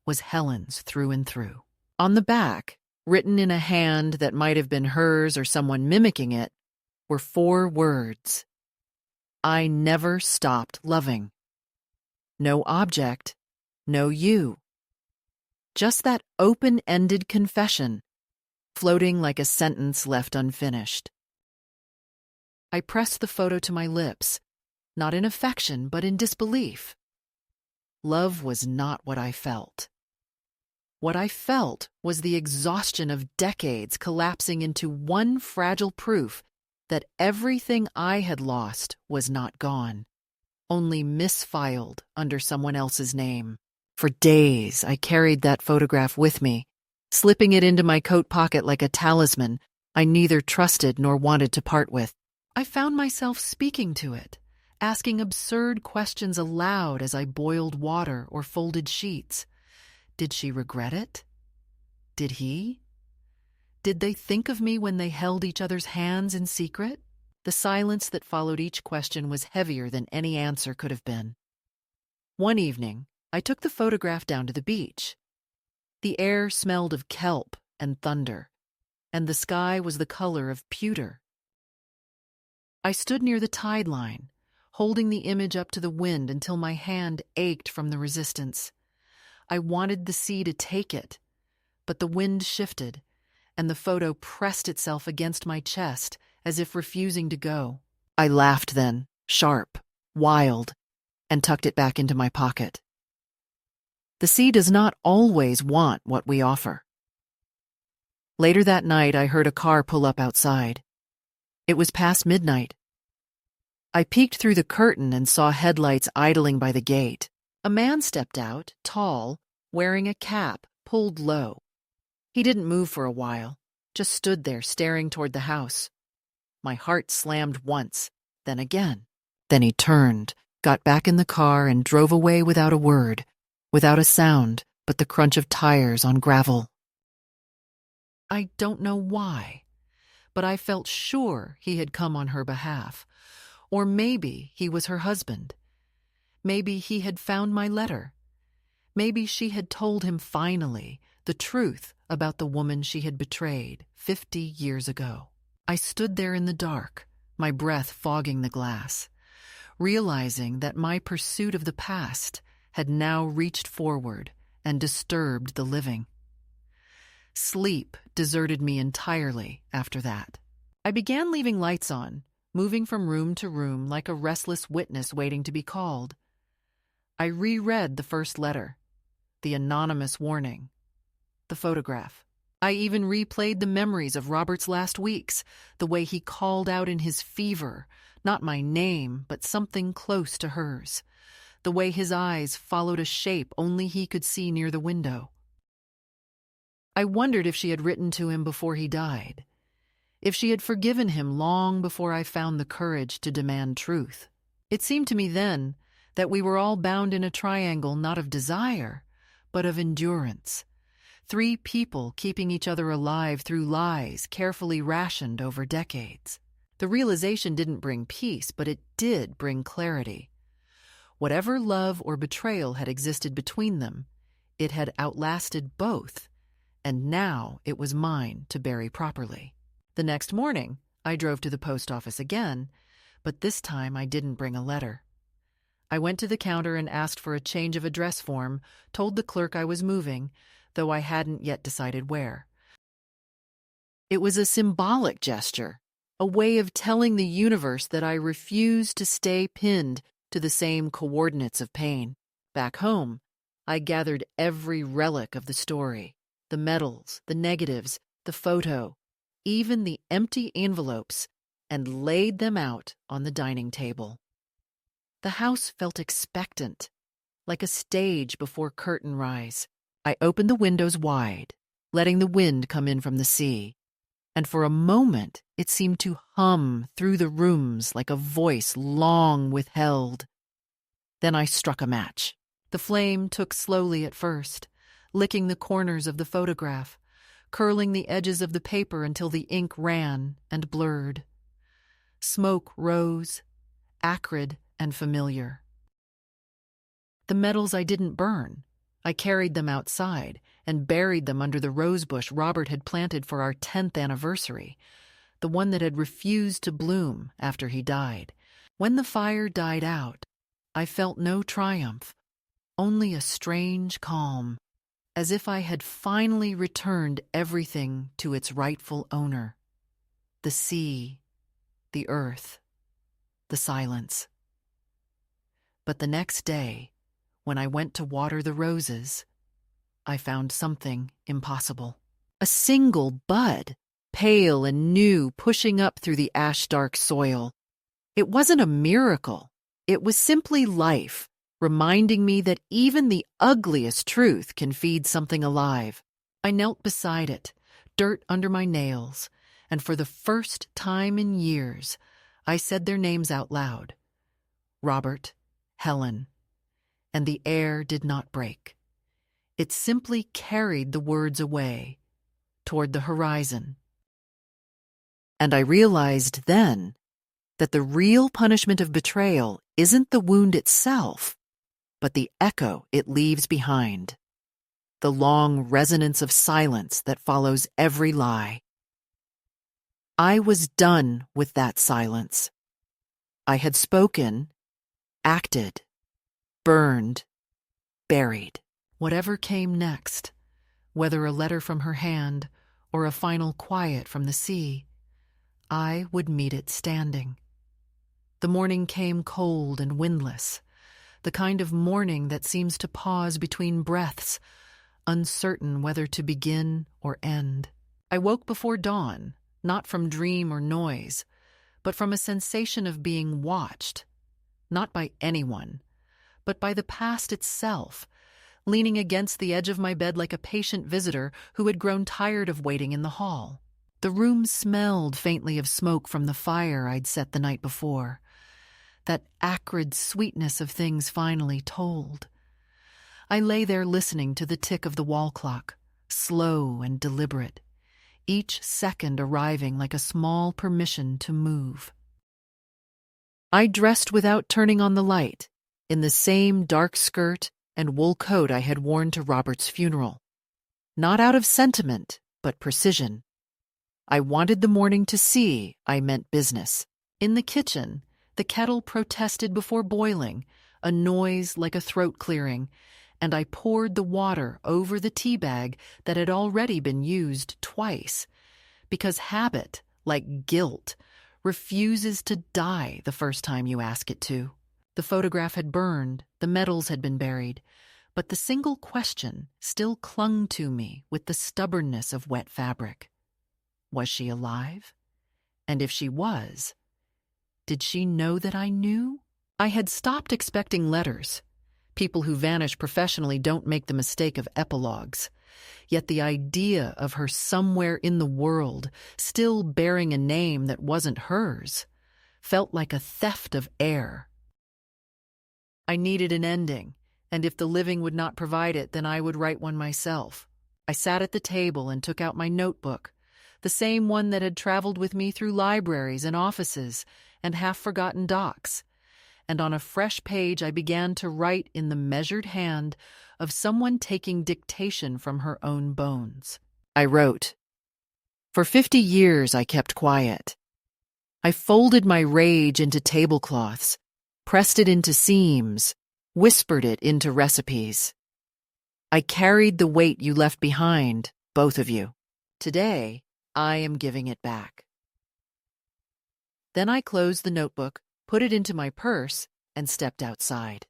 Speaker 1: was Helen's through and through. On the back, written in a hand that might have been hers or someone mimicking it, were 4 words. I never stopped loving. No object, no you. Just that open-ended confession, floating like a sentence left unfinished. I pressed the photo to my lips, not in affection, but in disbelief. Love was not what I felt. What I felt was the exhaustion of decades collapsing into one fragile proof that everything I had lost was not gone, only misfiled under someone else's name. For days, I carried that photograph with me, slipping it into my coat pocket like a talisman I neither trusted nor wanted to part with. I found myself speaking to it, asking absurd questions aloud as I boiled water or folded sheets. Did she regret it? Did he? Did they think of me when they held each other's hands in secret? The silence that followed each question was heavier than any answer could have been. One evening, I took the photograph down to the beach. The air smelled of kelp and thunder, and the sky was the color of pewter. I stood near the tide line, holding the image up to the wind until my hand ached from the resistance. I wanted the sea to take it, but the wind shifted, and the photo pressed itself against my chest as if refusing to go. I laughed then, sharp, wild, and tucked it back into my pocket. The sea does not always want what we offer. Later that night, I heard a car pull up outside. It was past midnight. I peeked through the curtain and saw headlights idling by the gate. A man stepped out, tall, wearing a cap pulled low. He didn't move for a while, just stood there staring toward the house. My heart slammed once, then again. Then he turned, got back in the car, and drove away without a word, without a sound but the crunch of tires on gravel. I don't know why, but I felt sure he had come on her behalf. Or maybe he was her husband. Maybe he had found my letter. Maybe she had told him finally the truth about the woman she had betrayed 50 years ago. I stood there in the dark, my breath fogging the glass, realizing that my pursuit of the past had now reached forward and disturbed the living. Sleep deserted me entirely after that. I began leaving lights on, moving from room to room like a restless witness waiting to be called. I reread the first letter, the anonymous warning, the photograph. I even replayed the memories of Robert's last weeks, the way he called out in his fever, not my name, but something close to hers, the way his eyes followed a shape only he could see near the window. I wondered if she had written to him before he died, if she had forgiven him long before I found the courage to demand truth. It seemed to me then that we were all bound in a triangle not of desire, but of endurance. 3 people keeping each other alive through lies carefully rationed over decades. The realization didn't bring peace, but it did bring clarity. Whatever love or betrayal had existed between them, it had outlasted both, and now it was mine to bury properly. The next morning, I drove to the post office again, but this time I didn't bring a letter. I went to the counter and asked for a change of address form, told the clerk I was moving, though I hadn't yet decided where. It was a symbolic gesture, a way of telling the universe that I refused to stay pinned to the same coordinates of pain. Back home, I gathered every relic of the story, the medals, the negatives, the photo, even the empty envelopes, and laid them out on the dining table. The house felt expectant, like a stage before curtain rise. I opened the windows wide, letting the wind come in from the sea, and for a moment it seemed to hum through the rooms like a voice long withheld. Then I struck a match. The flame took slowly at first, licking the corners of the photograph, curling the edges of the paper until the ink ran and blurred. Smoke rose, acrid and familiar. The medals I didn't burn. I carried them outside and buried them under the rosebush Robert had planted for our 10th anniversary, the one that had refused to bloom after he died. When the fire died out, I felt no triumph, only a strange calm, as if I had finally returned everything to its rightful owner: the sea, the earth, the silence. But the next day, when I went to water the roses, I found something impossible. A single bud, pale and new, pushing up through the ash-dark soil. It wasn't a miracle. It was simply life, reminding me that even the ugliest truth can feed something alive. I knelt beside it, dirt under my nails, and for the first time in years, I said their names out loud. Robert, Helen. And the air did not break. It simply carried the words away, toward the horizon. And I realized then that the real punishment of betrayal isn't the wound itself, but the echo it leaves behind, the long resonance of silence that follows every lie. I was done with that silence. I had spoken, acted, burned, buried. Whatever came next, whether a letter from her hand or a final quiet from the sea, I would meet it standing. The morning came cold and windless, the kind of morning that seems to pause between breaths, uncertain whether to begin or end. I woke before dawn, not from dream or noise, but from a sensation of being watched, not by anyone, but by the past itself, leaning against the edge of my bed like a patient visitor who had grown tired of waiting in the hall. The room smelled faintly of smoke from the fire I'd set the night before. That acrid sweetness of things finally told. I lay there listening to the tick of the wall clock, slow and deliberate, each second arriving like a small permission to move. I dressed without turning on the light, in the same dark skirt and wool coat I had worn to Robert's funeral. Not out of sentiment, but precision. I wanted the morning to see I meant business. In the kitchen, the kettle protested before boiling, a noise like a throat clearing, and I poured the water over the tea bag that had already been used twice, because habit, like guilt, refuses to die the first time you ask it to. The photograph had burned, the medals had been buried, but the single question still clung to me with the stubbornness of wet fabric. Was she alive? And if she was, did she know that I knew? I had stopped expecting letters. People who vanish professionally don't make the mistake of epilogues. Yet the idea of her somewhere in the world, still bearing a name that wasn't hers, felt like a theft of air. I needed an ending, and if the living would not provide it, then I would write one myself. I sat at the table and took out my notebook, the same one that had traveled with me through libraries and offices and half-forgotten docks, and on a fresh page I began to write in the measured hand of someone taking dictation from her own bones. I wrote, "For 50 years I kept quiet. I folded my rage into tablecloths, pressed it into seams, whispered it into recipes. I carried the weight you left behind, both of you. Today, I am giving it back." Then I closed the notebook, put it into my purse, and stepped outside.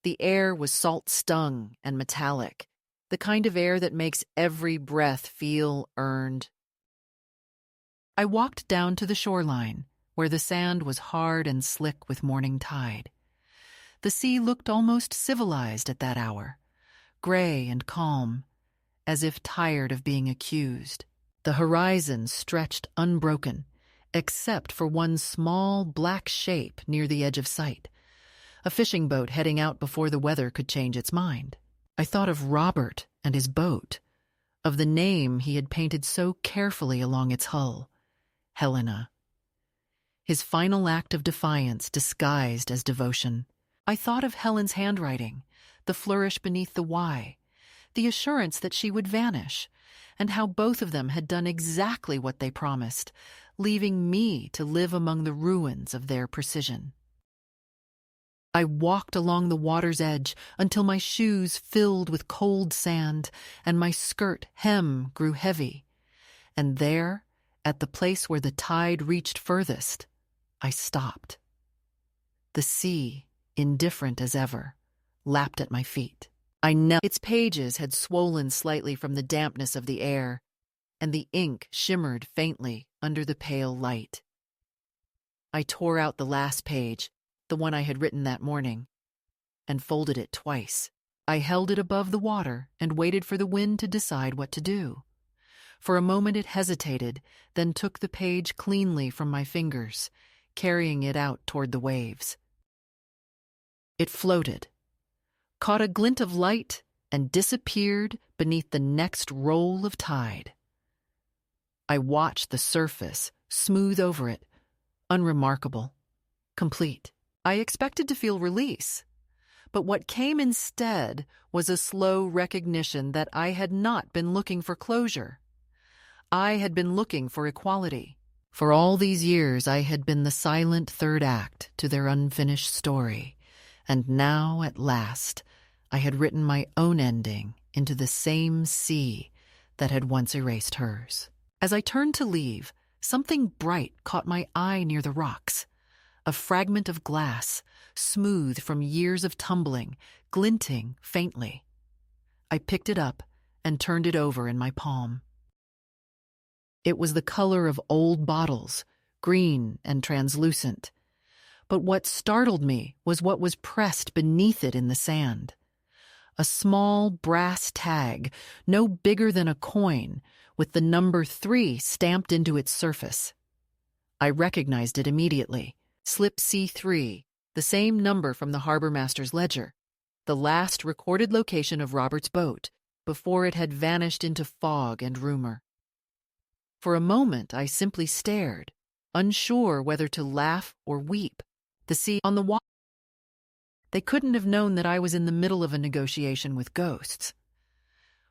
Speaker 1: The air was salt-stung and metallic, the kind of air that makes every breath feel earned. I walked down to the shoreline, where the sand was hard and slick with morning tide. The sea looked almost civilized at that hour, gray and calm, as if tired of being accused. The horizon stretched unbroken, except for one small black shape near the edge of sight, a fishing boat heading out before the weather could change its mind. I thought of Robert and his boat, of the name he had painted so carefully along its hull, Helena. His final act of defiance disguised as devotion. I thought of Helen's handwriting, the flourish beneath the Y, the assurance that she would vanish, and how both of them had done exactly what they promised, leaving me to live among the ruins of their precision. I walked along the water's edge until my shoes filled with cold sand and my skirt hem grew heavy. And there, at the place where the tide reached furthest, I stopped. The sea, indifferent as ever, lapped at my feet. I knelt. Its pages had swollen slightly from the dampness of the air, and the ink shimmered faintly under the pale light. I tore out the last page, the one I had written that morning, and folded it twice. I held it above the water and waited for the wind to decide what to do. For a moment it hesitated, then took the page cleanly from my fingers, carrying it out toward the waves. It floated, caught a glint of light, and disappeared beneath the next roll of tide. I watched the surface smooth over it, unremarkable, complete. I expected to feel release, but what came instead was a slow recognition that I had not been looking for closure. I had been looking for equality. For all these years I had been the silent third act to their unfinished story, and now, at last, I had written my own ending into the same sea that had once erased hers. As I turned to leave, something bright caught my eye near the rocks. A fragment of glass, smooth from years of tumbling, glinting faintly. I picked it up and turned it over in my palm. It was the color of old bottles, green and translucent. But what startled me was what was pressed beneath it in the sand. A small brass tag, no bigger than a coin, with the number 3 stamped into its surface. I recognized it immediately. Slip C3, the same number from the harbormaster's ledger, the last recorded location of Robert's boat, before it had vanished into fog and rumor. For a moment I simply stared, unsure whether to laugh or weep. The sea on the water. They couldn't have known that I was in the middle of a negotiation with ghosts.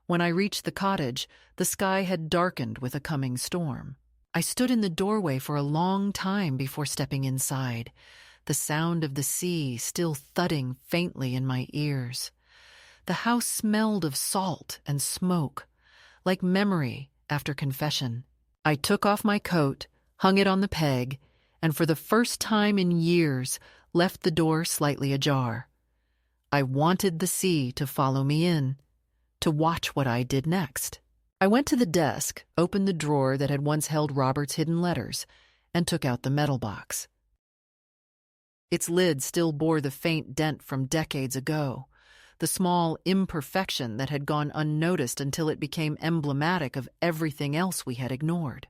Speaker 1: When I reached the cottage, the sky had darkened with a coming storm. I stood in the doorway for a long time before stepping inside, the sound of the sea still thudding faintly in my ears. The house smelled of salt and smoke, like memory after confession. I took off my coat, hung it on the peg, and for the first time in years left the door slightly ajar. I wanted the sea to follow me in, to watch what I did next. I went to the desk, opened the drawer that had once held Robert's hidden letters, and took out the metal box. Its lid still bore the faint dent from decades ago, the small imperfection that had gone unnoticed until it became emblematic of everything else we had ignored.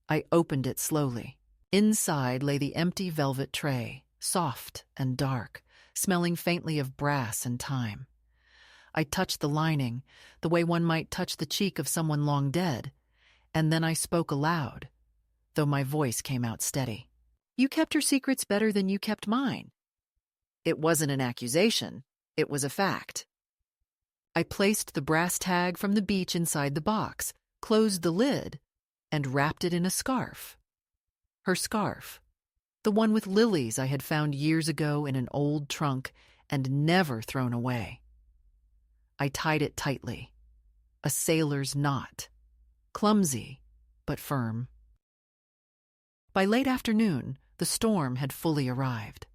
Speaker 1: I opened it slowly. Inside lay the empty velvet tray, soft and dark, smelling faintly of brass and time. I touched the lining, the way one might touch the cheek of someone long dead, and then I spoke aloud, though my voice came out steady. You kept your secrets better than you kept mine. It wasn't an accusation, it was a fact. I placed the brass tag from the beach inside the box, closed the lid, and wrapped it in a scarf. Her scarf, the one with lilies I had found years ago in an old trunk and never thrown away. I tied it tightly, a sailor's knot, clumsy but firm. By late afternoon, the storm had fully arrived.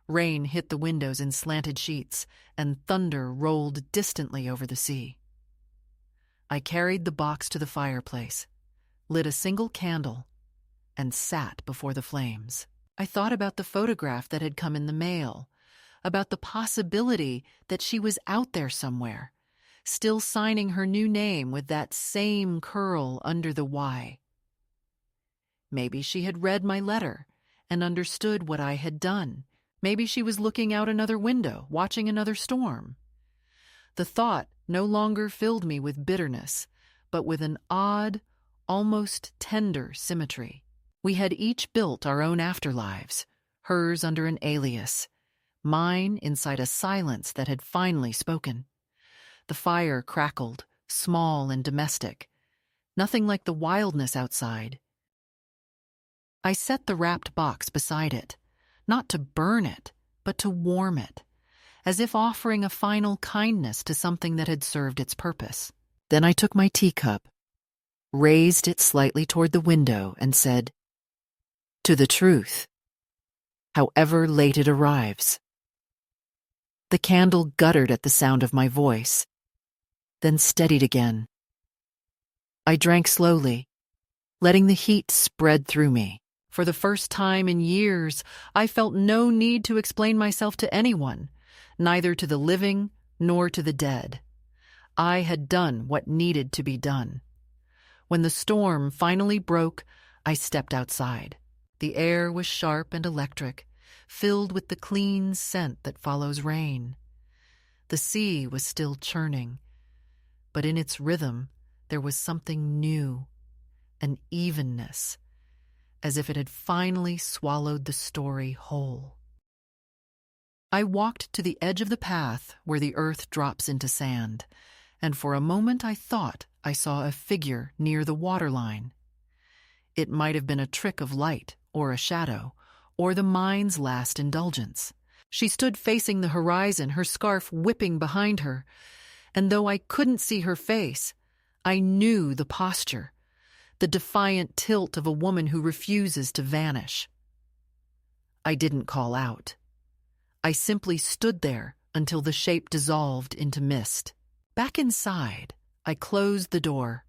Speaker 1: Rain hit the windows in slanted sheets, and thunder rolled distantly over the sea. I carried the box to the fireplace, lit a single candle, and sat before the flames. I thought about the photograph that had come in the mail, about the possibility that she was out there somewhere, still signing her new name with that same curl under the Y. Maybe she had read my letter and understood what I had done. Maybe she was looking out another window, watching another storm. The thought no longer filled me with bitterness, but with an odd, almost tender symmetry. We had each built our own afterlives, hers under an alias, mine inside a silence that had finally spoken. The fire crackled, small and domestic, nothing like the wildness outside. I set the wrapped box beside it, not to burn it, but to warm it, as if offering a final kindness to something that had served its purpose. Then I took my teacup, raised it slightly toward the window, and said, "To the truth, however late it arrives." The candle guttered at the sound of my voice, then steadied again. I drank slowly, letting the heat spread through me. For the first time in years, I felt no need to explain myself to anyone, neither to the living nor to the dead. I had done what needed to be done. When the storm finally broke, I stepped outside. The air was sharp and electric, filled with the clean scent that follows rain. The sea was still churning, but in its rhythm there was something new, an evenness, as if it had finally swallowed the story whole. I walked to the edge of the path where the earth drops into sand, and for a moment I thought I saw a figure near the waterline. It might have been a trick of light or a shadow, or the mind's last indulgence. She stood facing the horizon, her scarf whipping behind her, and though I couldn't see her face, I knew the posture, the defiant tilt of a woman who refuses to vanish. I didn't call out. I simply stood there until the shape dissolved into mist. Back inside, I closed the door,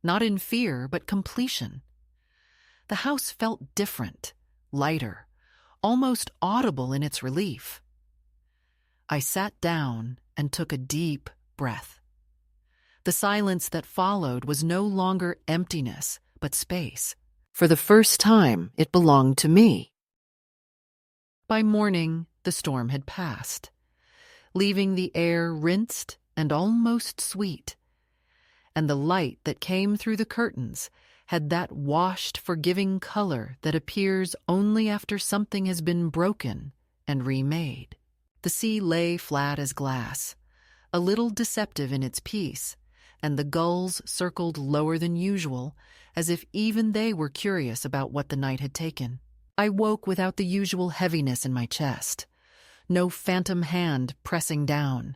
Speaker 1: not in fear, but completion. The house felt different, lighter, almost audible in its relief. I sat down and took a deep breath. The silence that followed was no longer emptiness, but space. For the first time, it belonged to me. By morning, the storm had passed, leaving the air rinsed and almost sweet, and the light that came through the curtains had that washed, forgiving color that appears only after something has been broken and remade. The sea lay flat as glass, a little deceptive in its peace, and the gulls circled lower than usual, as if even they were curious about what the night had taken. I woke without the usual heaviness in my chest, no phantom hand pressing down,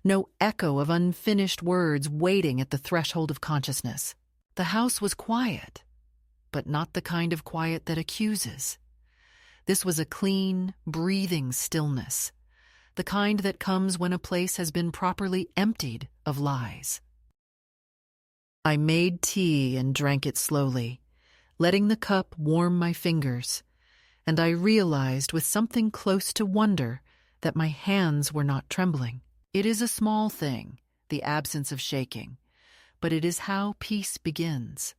Speaker 1: no echo of unfinished words waiting at the threshold of consciousness. The house was quiet, but not the kind of quiet that accuses. This was a clean, breathing stillness, the kind that comes when a place has been properly emptied of lies. I made tea and drank it slowly, letting the cup warm my fingers, and I realized with something close to wonder that my hands were not trembling. It is a small thing, the absence of shaking, but it is how peace begins,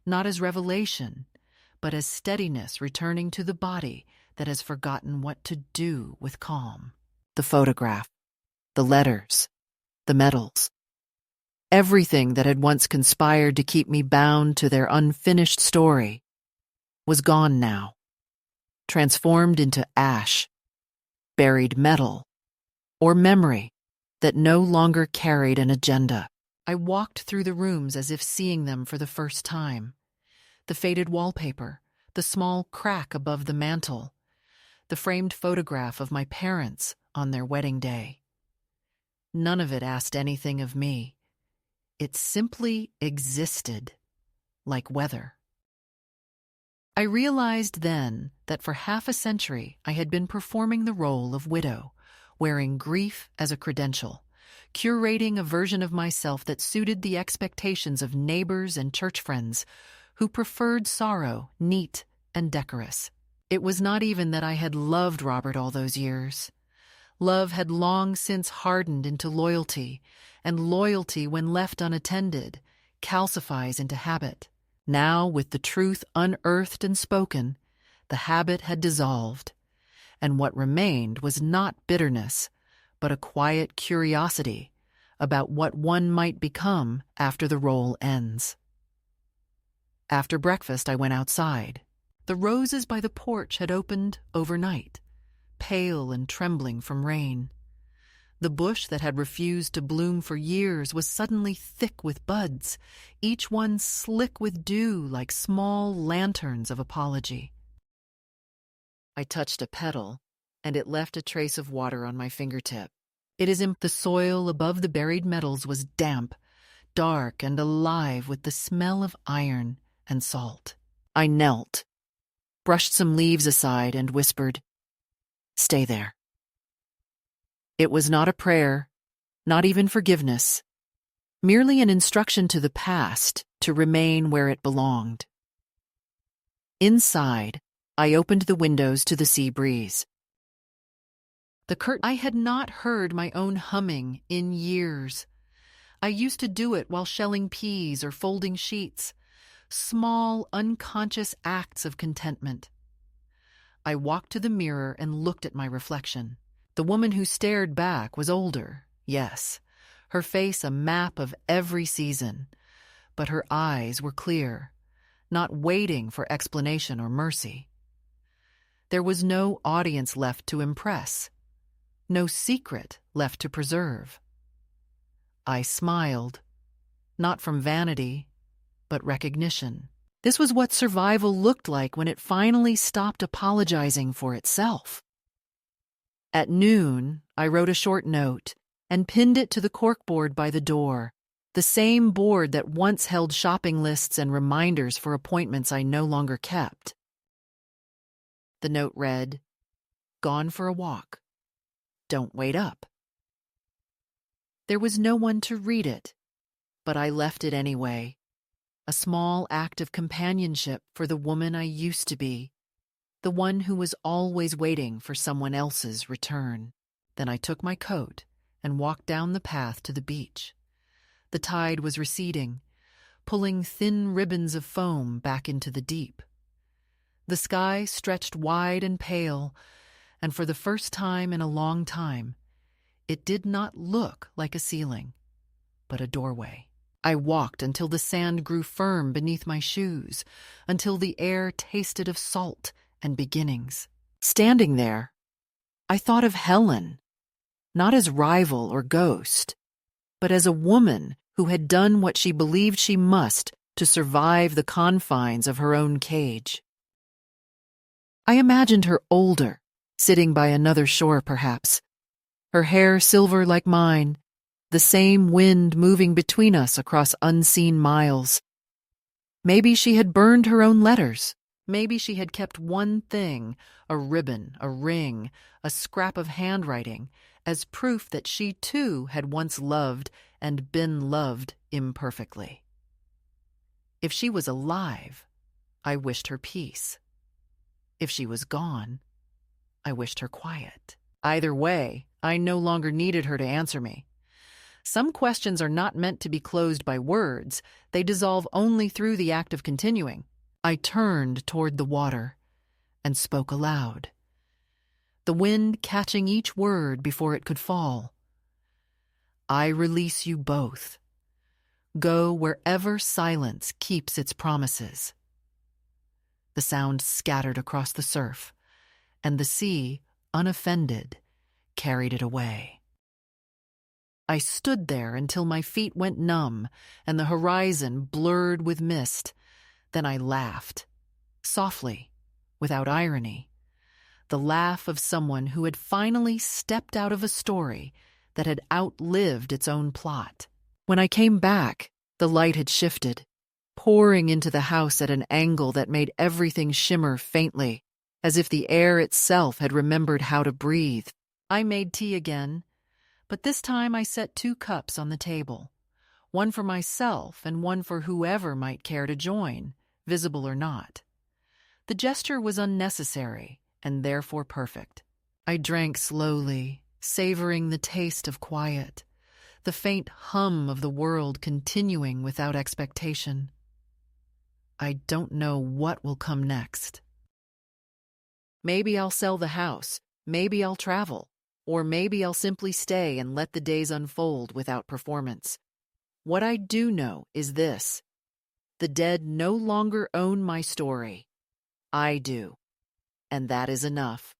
Speaker 1: not as revelation, but as steadiness returning to the body that has forgotten what to do with calm. The photograph, the letters, the medals, everything that had once conspired to keep me bound to their unfinished story was gone now, transformed into ash, buried metal, or memory that no longer carried an agenda. I walked through the rooms as if seeing them for the first time. The faded wallpaper, the small crack above the mantel, the framed photograph of my parents on their wedding day. None of it asked anything of me. It simply existed, like weather. I realized then that for half a century I had been performing the role of widow, wearing grief as a credential, curating a version of myself that suited the expectations of neighbors and church friends who preferred sorrow neat and decorous. It was not even that I had loved Robert all those years. Love had long since hardened into loyalty, and loyalty, when left unattended, calcifies into habit. Now, with the truth unearthed and spoken, the habit had dissolved, and what remained was not bitterness, but a quiet curiosity about what one might become after the role ends. After breakfast, I went outside. The roses by the porch had opened overnight, pale and trembling from rain. The bush that had refused to bloom for years was suddenly thick with buds, each one slick with dew like small lanterns of apology. I touched a petal, and it left a trace of water on my fingertip. The soil above the buried metals was damp, dark, and alive with the smell of iron and salt. I knelt, brushed some leaves aside, and whispered, "Stay there." It was not a prayer, not even forgiveness, merely an instruction to the past to remain where it belonged. Inside, I opened the windows to the sea breeze. I had not heard my own humming in years. I used to do it while shelling peas or folding sheets, small, unconscious acts of contentment. I walked to the mirror and looked at my reflection. The woman who stared back was older, yes, her face a map of every season, but her eyes were clear, not waiting for explanation or mercy. There was no audience left to impress, no secret left to preserve. I smiled, not from vanity, but recognition. This was what survival looked like when it finally stopped apologizing for itself. At noon, I wrote a short note and pinned it to the corkboard by the door, the same board that once held shopping lists and reminders for appointments I no longer kept. The note read, "Gone for a walk. Don't wait up." There was no one to read it, but I left it anyway, a small act of companionship for the woman I used to be, the one who was always waiting for someone else's return. Then I took my coat and walked down the path to the beach. The tide was receding, pulling thin ribbons of foam back into the deep. The sky stretched wide and pale, and for the first time in a long time, it did not look like a ceiling, but a doorway. I walked until the sand grew firm beneath my shoes, until the air tasted of salt and beginnings. Standing there, I thought of Helen, not as rival or ghost, but as a woman who had done what she believed she must to survive the confines of her own cage. I imagined her older, sitting by another shore perhaps, her hair silver like mine, the same wind moving between us across unseen miles. Maybe she had burned her own letters. Maybe she had kept one thing, a ribbon, a ring, a scrap of handwriting, as proof that she too had once loved and been loved imperfectly. If she was alive, I wished her peace. If she was gone, I wished her quiet. Either way, I no longer needed her to answer me. Some questions are not meant to be closed by words. They dissolve only through the act of continuing. I turned toward the water and spoke aloud, the wind catching each word before it could fall. I release you both. Go wherever silence keeps its promises. The sound scattered across the surf, and the sea, unoffended, carried it away. I stood there until my feet went numb and the horizon blurred with mist. Then I laughed, softly, without irony, the laugh of someone who had finally stepped out of a story that had outlived its own plot. When I came back, the light had shifted, pouring into the house at an angle that made everything shimmer faintly, as if the air itself had remembered how to breathe. I made tea again, but this time I set 2 cups on the table, one for myself and one for whoever might care to join, visible or not. The gesture was unnecessary and therefore perfect. I drank slowly, savoring the taste of quiet, the faint hum of the world continuing without expectation. I don't know what will come next. Maybe I'll sell the house, maybe I'll travel, or maybe I'll simply stay and let the days unfold without performance. What I do know is this: the dead no longer own my story. I do, and that is enough.